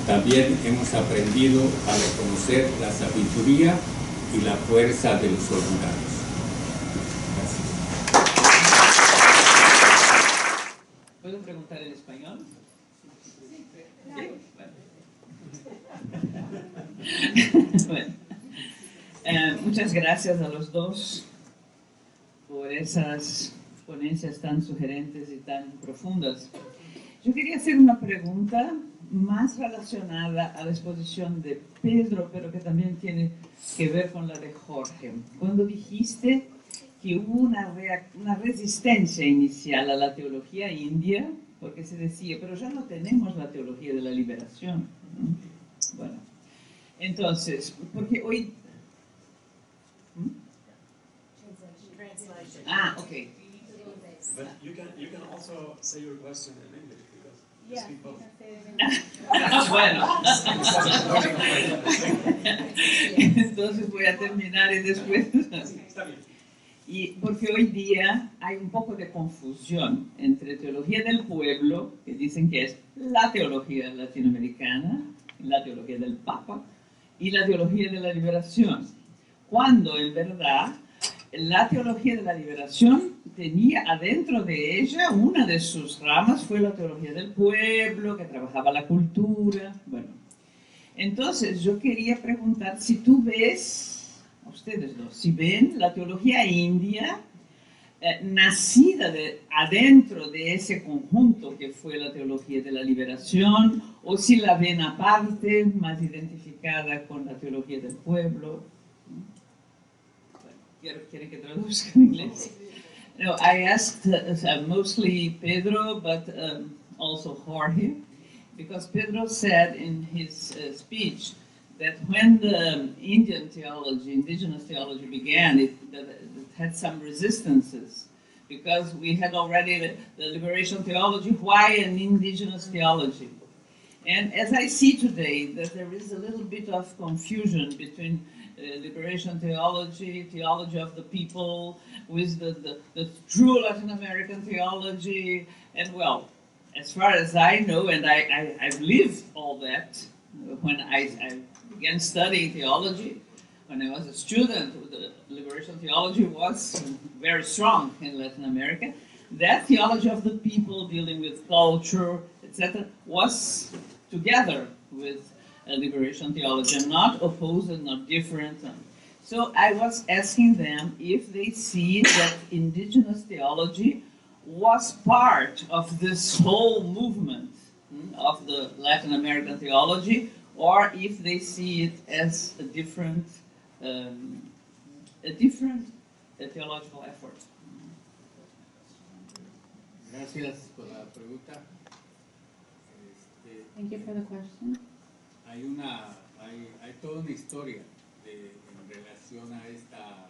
También hemos aprendido a reconocer la sabiduría y la fuerza de los olvidados. Gracias.
¿Puedo preguntar en español? Sí. Bueno. Muchas gracias a los dos por esas ponencias tan sugerentes y tan profundas. Yo quería hacer una pregunta más relacionada a la exposición de Pedro, pero que también tiene que ver con la de Jorge. Cuando dijiste que hubo una resistencia inicial a la teología india, porque se decía, pero ya no tenemos la teología de la liberación, ¿no? Bueno, entonces, porque hoy... Ah, okay.
But you can also say your question in English because you speak both.
Bueno, entonces voy a terminar y después.
Está bien.
Y porque hoy día hay un poco de confusión entre teología del pueblo, que dicen que es la teología latinoamericana, la teología del Papa, y la teología de la liberación, cuando en verdad la teología de la liberación tenía adentro de ella, una de sus ramas fue la teología del pueblo, que trabajaba la cultura. Bueno, entonces yo quería preguntar si tú ves, a ustedes dos, si ven la teología india nacida adentro de ese conjunto que fue la teología de la liberación, o si la ven aparte, más identificada con la teología del pueblo. ¿Quieren que traduzca en inglés? No, I asked mostly Pedro, but also Jorge, because Pedro said in his speech that when the Indian theology, indigenous theology began, it had some resistances, because we had already the liberation theology. Why an indigenous theology? And as I see today, that there is a little bit of confusion between liberation theology, theology of the people, with the true Latin American theology. And well, as far as I know, and I've lived all that, when I began studying theology, when I was a student, the liberation theology was very strong in Latin America. That theology of the people dealing with culture, etc., was together with liberation theology, and not opposed and not different. So I was asking them if they see that indigenous theology was part of this whole movement of the Latin American theology, or if they see it as a different theological effort.
Gracias por la pregunta.
Thank you for the question.
Hay toda una historia en relación a esta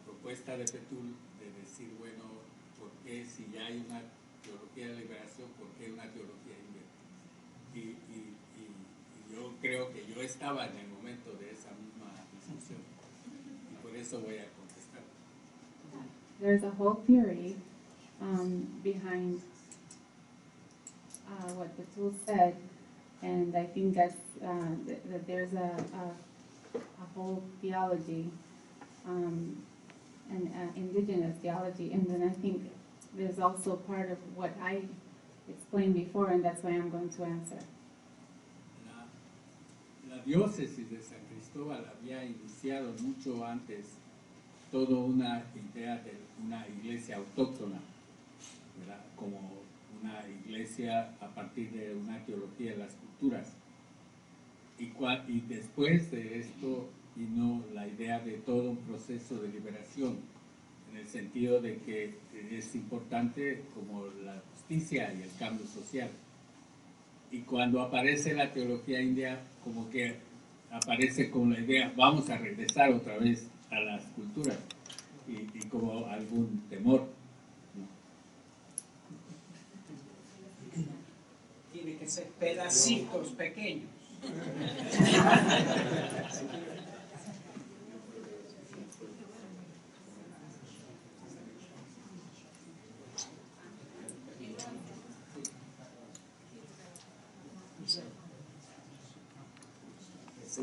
propuesta de Petul de decir, bueno, ¿por qué si ya hay una teología de liberación, por qué una teología india? Y yo creo que yo estaba en el momento de esa misma discusión y por eso voy a contestar.
There's a whole theory behind what Petul said, and I think that there's a whole theology, and indigenous theology, and then I think there's also part of what I explained before, and that's why I'm going to answer.
La diócesis de San Cristóbal había iniciado mucho antes toda una idea de una iglesia autóctona, ¿verdad? Como una iglesia a partir de una teología de las culturas. Y después de esto vino la idea de todo un proceso de liberación, en el sentido de que es importante como la justicia y el cambio social. Y cuando aparece la teología india, como que aparece con la idea, vamos a regresar otra vez a las culturas, y como algún temor.
Tiene que ser pedacitos pequeños.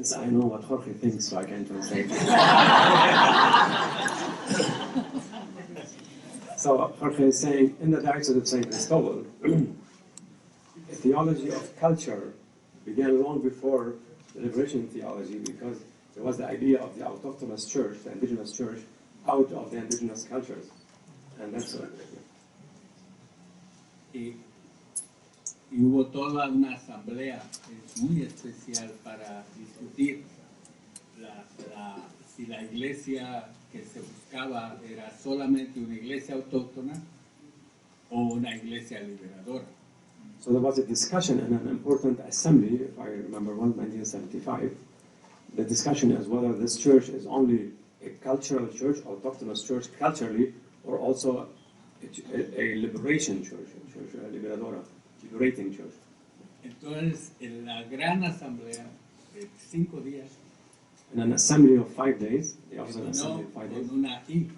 Since I know what Jorge thinks, so I can translate. So Jorge is saying, in the Diocese of St. Cristobal, a theology of culture began long before the liberation theology, because there was the idea of the autochthonous church, the indigenous church, out of the indigenous cultures. And that's what.
Y hubo toda una asamblea muy especial para discutir si la iglesia que se buscaba era solamente una iglesia autóctona o una iglesia liberadora.
So there was a discussion in an important assembly, if I remember well, 1975. The discussion is whether this church is only a cultural church, autochthonous church culturally, or also a liberation church, a liberadora, liberating church.
Entonces, en la gran asamblea de 5 días,
In an assembly of 5 days, the office of
terminó
assembly of 5 days,
con una I,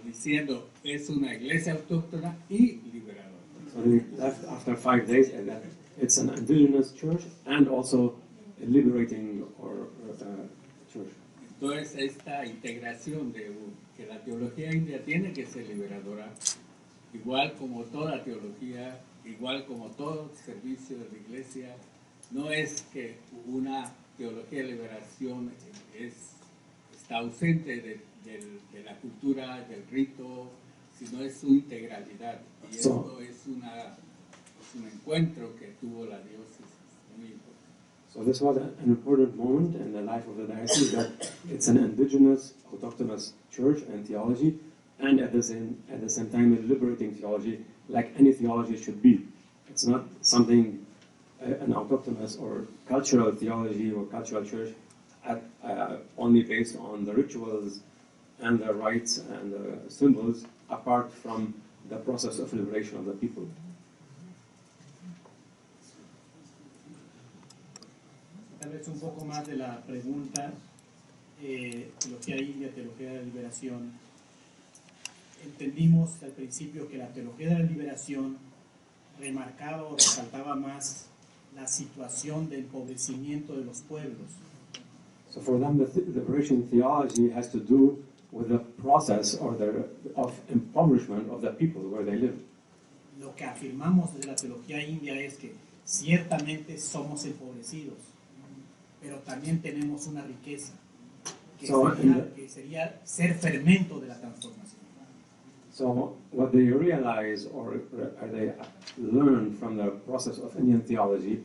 diciendo es una iglesia autóctona y liberadora.
so they left after 5 days, and that it's an indigenous church and also a liberating or church.
Entonces, esta integración de que la teología india tiene que ser liberadora, igual como toda teología, igual como todo servicio de la iglesia, no es que una teología de liberación está ausente de la cultura, del rito, sino es su integralidad. Y esto es un encuentro que tuvo la diócesis muy importante.
So this was an important moment in the life of the diocese, that it's an indigenous, autochthonous church and theology, and at the same time a liberating theology, like any theology should be. It's not something, an autochthonous or cultural theology or cultural church only based on the rituals and the rites and the symbols, apart from the process of liberation of the people.
Tal vez un poco más de la pregunta, teología india, teología de la liberación. Entendimos al principio que la teología de la liberación remarcaba o resaltaba más la situación de empobrecimiento de los pueblos.
So for them, the liberation theology has to do with the process of impoverishment of the people where they live.
Lo que afirmamos de la teología india es que ciertamente somos empobrecidos, pero también tenemos una riqueza, que sería ser fermento de la transformación.
So what they realize or they learn from the process of Indian theology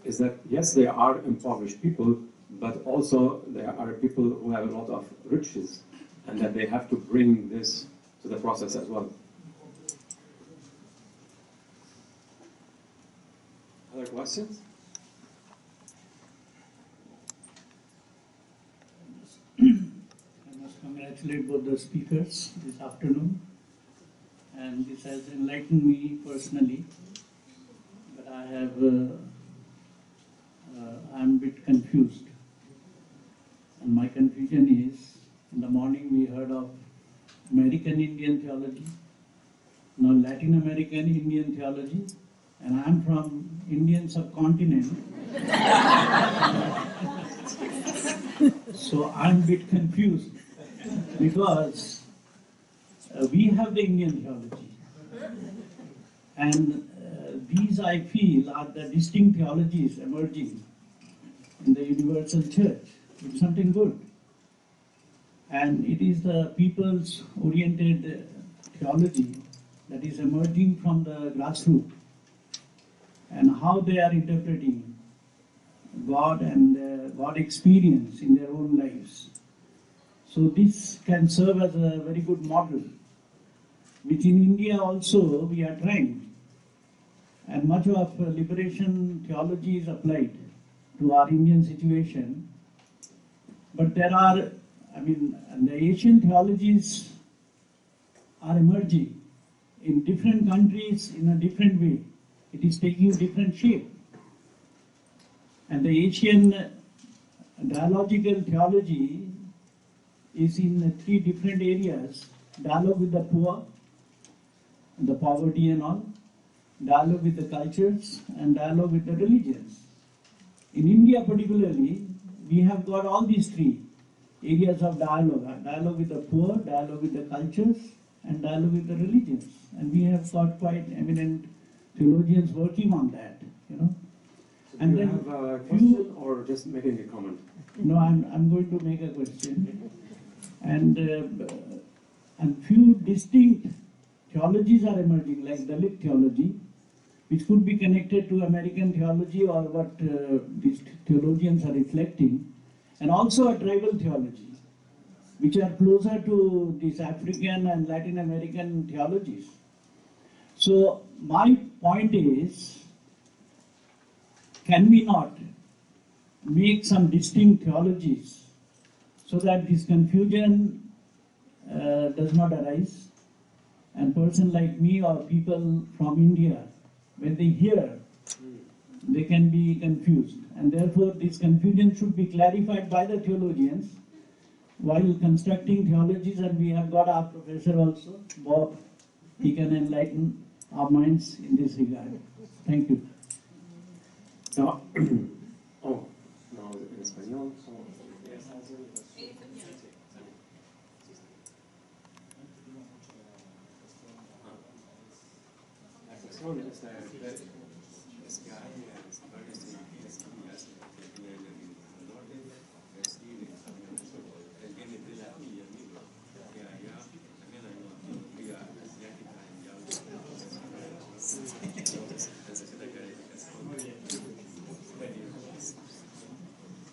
is that, yes, they are impoverished people, but also there are people who have a lot of riches, and that they have to bring this to the process as well. Other questions?
I must congratulate both the speakers this afternoon, and this has enlightened me personally, but I'm a bit confused. And my confusion is, in the morning we heard of American Indian theology, now Latin American Indian theology, and I'm from Indian subcontinent. So I'm a bit confused because we have the Indian theology, and these I feel are the distinct theologies emerging in the universal church. It's something good, and it is the people's oriented theology that is emerging from the grassroots, and how they are interpreting God and God experience in their own lives. So this can serve as a very good model, which in India also we are trying. And much of liberation theology is applied to our Indian situation. But there are, the Asian theologies are emerging in different countries in a different way. It is taking different shape. And the Asian dialogical theology is in 3 different areas: dialogue with the poor, the poverty and all, dialogue with the cultures, and dialogue with the religions. In India particularly, we have got all these three areas of dialogue. Dialogue with the poor, dialogue with the cultures, and dialogue with the religions. And we have got quite eminent theologians working on that, you know.
And do you have a question or just making a comment?
No, I'm going to make a question. And few distinct theologies are emerging, like Dalit theology, which could be connected to American theology or what these theologians are reflecting, and also a tribal theology, which are closer to these African and Latin American theologies. So my point is, can we not make some distinct theologies so that this confusion does not arise, and person like me or people from India, when they hear, they can be confused, and therefore this confusion should be clarified by the theologians while constructing theologies. And we have got our professor also, Bob. He can enlighten our minds in this regard. Thank you.
So, oh, no, en español. La cuestión es que hay varias teologías indias que tienen el norte, vestir, el viene de la India misma, que allá también hay una teología asiática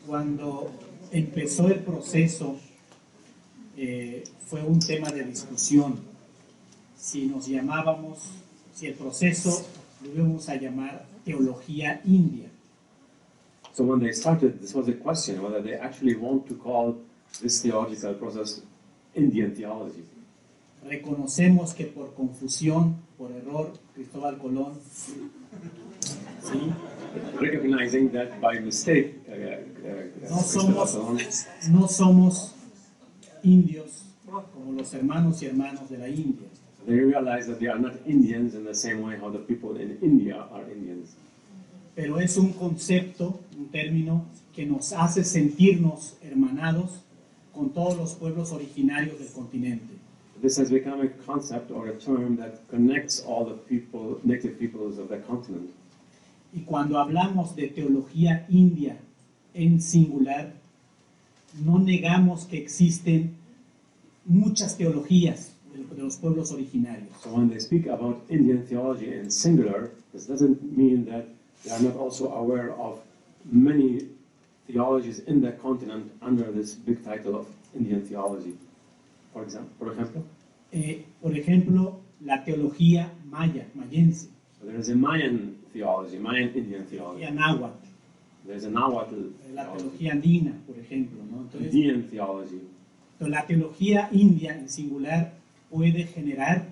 Cuando empezó el proceso, fue un tema de discusión. Si nos llamábamos, si el proceso lo íbamos a llamar teología india.
So when they started, this was a question whether they actually want to call this theological process Indian theology.
Reconocemos que por confusión, por error, Cristóbal Colón, ¿sí?
Recognizing that by mistake,
No somos indios como los hermanos y hermanas de la India.
they realize that they are not Indians in the same way how the people in India are Indians.
Pero es un concepto, un término que nos hace sentirnos hermanados con todos los pueblos originarios del continente.
This has become a concept or a term that connects all the people, native peoples of the continent.
Y cuando hablamos de teología india en singular, no negamos que existen muchas teologías de los pueblos originarios.
So when they speak about Indian theology in singular, this doesn't mean that they are not also aware of many theologies in the continent under this big title of Indian theology. Por
ejemplo, la teología maya, mayense,
so there is a Mayan theology, Mayan Indian theology.
y náhuatl,
There's a Nahuatl
la
theology,
teología andina, por ejemplo, ¿no? Entonces,
Indian theology.
la teología india en singular puede generar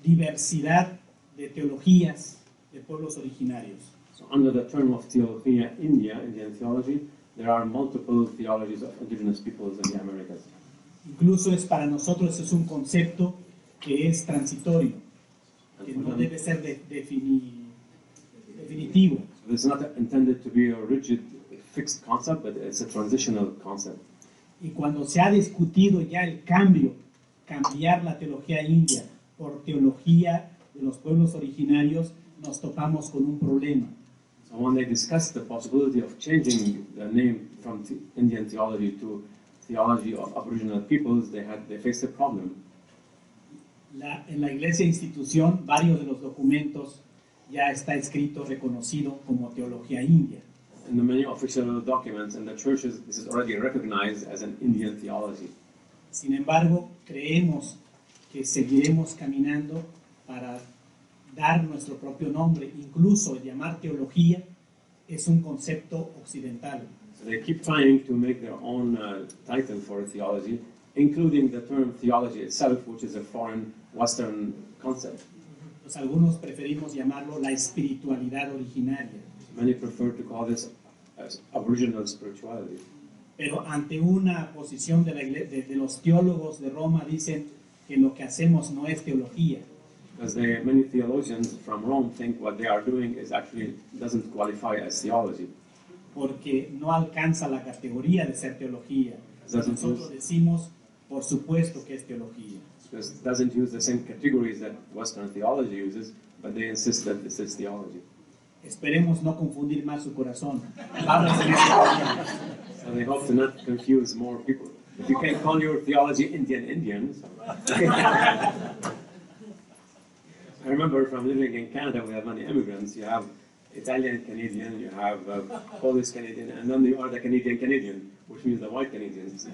diversidad de teologías de pueblos originarios.
So under the term of Theologia India, Indian theology, there are multiple theologies of indigenous peoples in the Americas.
Incluso para nosotros es un concepto que es transitorio, que no debe ser definitivo.
So it's not intended to be a rigid, fixed concept, but it's a transitional concept.
Y cuando se ha discutido ya el cambiar la teología india por teología de los pueblos originarios, nos topamos con un problema.
So when they discussed the possibility of changing the name from Indian theology to theology of Aboriginal peoples, they faced a problem.
En la iglesia institución, varios de los documentos ya está escrito, reconocido como teología india.
In the many official documents in the churches, this is already recognized as an Indian theology.
Sin embargo, creemos que seguiremos caminando para dar nuestro propio nombre, incluso llamar teología es un concepto occidental.
So they keep trying to make their own title for theology, including the term theology itself, which is a foreign Western concept.
Pues algunos preferimos llamarlo la espiritualidad originaria.
Many prefer to call this as Aboriginal spirituality.
Pero ante una posición de los teólogos de Roma dicen que lo que hacemos no es teología.
Because many theologians from Rome think what they are doing is actually doesn't qualify as theology.
porque no alcanza la categoría de ser teología. Nosotros decimos, por supuesto que es teología.
Because it doesn't use the same categories that Western theology uses, but they insist that this is theology.
Esperemos no confundir más su corazón. Vamos en esta línea.
So they hope to not confuse more people. If you can call your theology Indian. So. I remember from living in Canada, we have many immigrants. You have Italian Canadian, you have Polish Canadian, and then you are the Canadian, which means the white Canadians.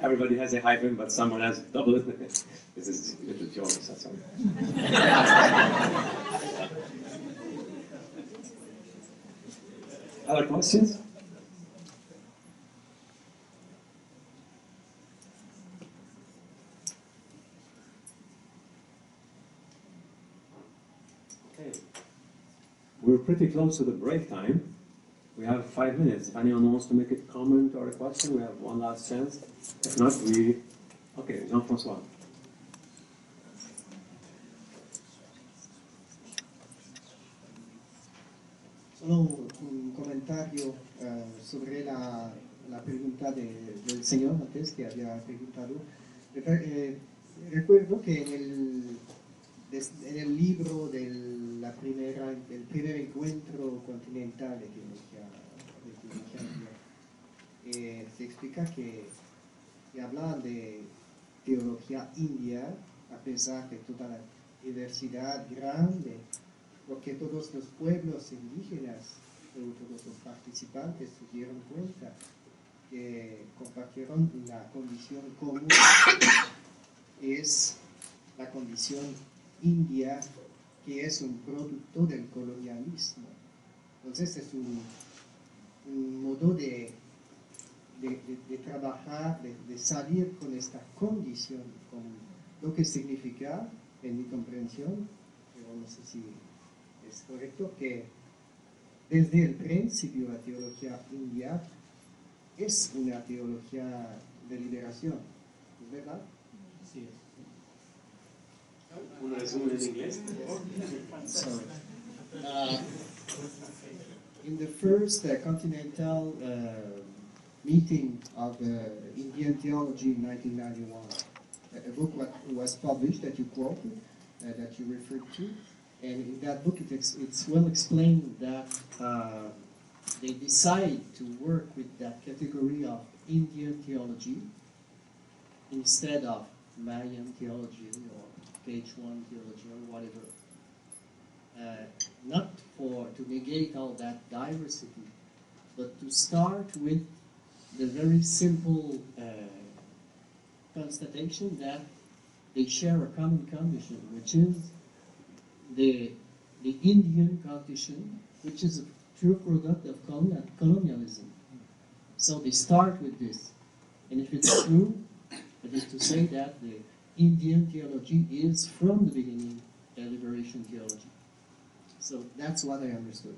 Everybody has a hyphen, but someone has double it. This is little jokes, that's all. Other questions? Okay. We're pretty close to the break time. We have 5 minutes. If anyone wants to make a comment or a question, we have one last chance. If not, we... Okay, Jean-François.
Solo un comentario sobre la pregunta del señor antes que había preguntado. Recuerdo que en el libro del primer encuentro continental de teología se explica que hablan de teología india a pesar de toda la diversidad grande, porque todos los pueblos indígenas, todos los participantes se dieron cuenta que compartieron una condición común, es la condición india, que es un producto del colonialismo. Entonces es un modo de trabajar, de salir con esta condición, con lo que significa, en mi comprensión, pero no sé si es correcto, que desde el principio la teología india es una teología de liberación, ¿es verdad?
Sí.
Un resumen en inglés.
Sorry. In the first continental meeting of Indian theology in 1991, a book was published that you quoted, that you referred to, and in that book it's well explained that they decide to work with that category of Indian theology instead of Mayan theology or K1 theology or whatever. Not to negate all that diversity, but to start with the very simple constatation that they share a common condition, which is the Indian condition, which is a true product of colonialism. So they start with this. And if it's true, it is to say that the Indian theology is from the beginning a liberation theology. So that's what I understood.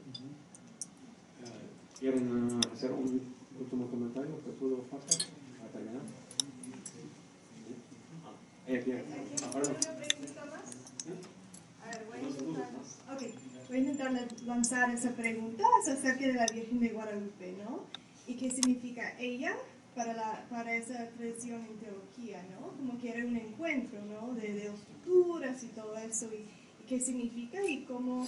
¿Quieren hacer un último comentario que tú lo pasas para terminar?
Voy a intentar lanzar esa pregunta, es acerca de la Virgen de Guadalupe, ¿no? ¿Y qué significa ella para esa tradición en teología, ¿no? Como que era un encuentro, ¿no? De dos culturas y todo eso, y qué significa y cómo,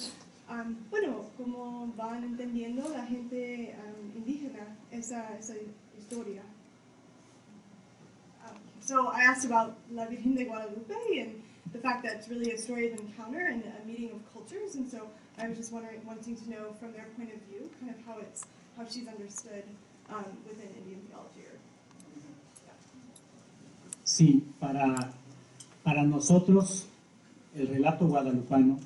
cómo van entendiendo la gente indígena esa historia. So I asked about La Virgen de Guadalupe and the fact that it's really a story of encounter and a meeting of cultures, and so I was just wanting to know from their point of view, kind of how she's understood within Indian theology.
Sí, para nosotros el relato guadalupano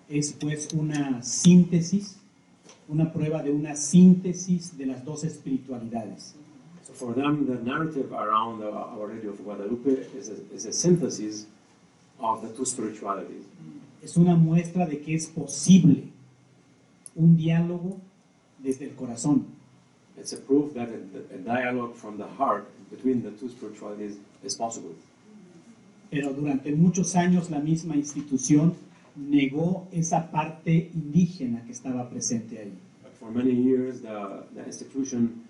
es pues una síntesis, una prueba de una síntesis de las dos espiritualidades.
So for them, the narrative around our Lady of Guadalupe is a synthesis of the two spiritualities.
Es una muestra de que es posible un diálogo desde el corazón.
It's a proof that a dialogue from the heart between the two spiritualities is possible.
Pero durante muchos años la misma institución negó esa parte indígena que estaba presente ahí.
But for many years the institution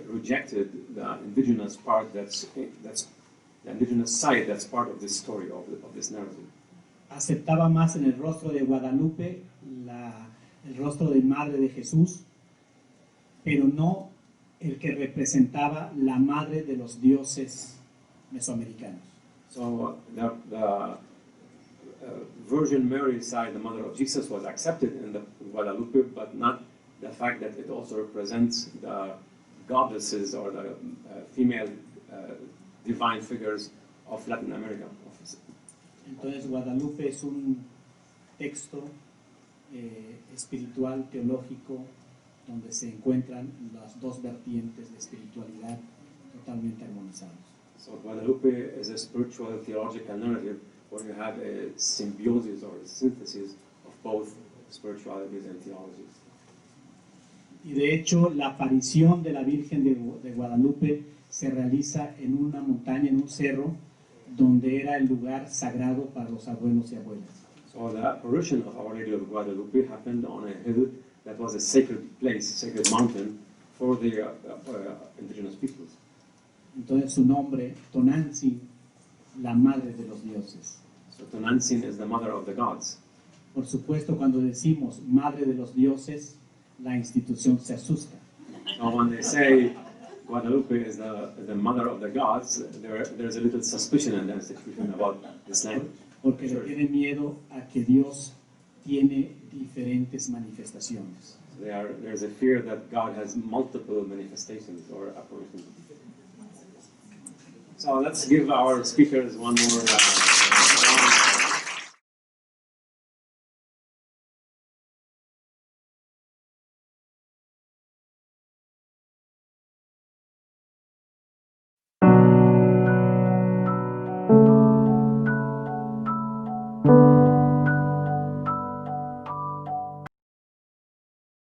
rejected the indigenous part that's the indigenous side that's part of this story, of this narrative.
Aceptaba más en el rostro de Guadalupe el rostro de Madre de Jesús, pero no el que representaba la madre de los dioses mesoamericanos.
So the Virgin Mary side, the mother of Jesus, was accepted in the Guadalupe, but not the fact that it also represents the goddesses or the female divine figures of Latin America.
Entonces Guadalupe es un texto espiritual, teológico, donde se encuentran las dos vertientes de espiritualidad totalmente armonizados.
So Guadalupe is a spiritual theological narrative where you have a symbiosis or a synthesis of both spiritualities and theologies.
Y de hecho la aparición de la Virgen de Guadalupe se realiza en una montaña, en un cerro, donde era el lugar sagrado para los abuelos y abuelas.
So the apparition of Our Lady of Guadalupe happened on a hill that was a sacred place, sacred mountain for the indigenous peoples.
Entonces su nombre, Tonantzin, la madre de los dioses.
So Tonantzin is the mother of the gods.
Por supuesto, cuando decimos madre de los dioses, la institución se asusta.
So when they say Guadalupe is the mother of the gods, there's a little suspicion in the institution about this language.
Porque le tiene miedo a que Dios tiene diferentes manifestaciones.
There's a fear that God has multiple manifestations or apparitions. So let's give our speakers one more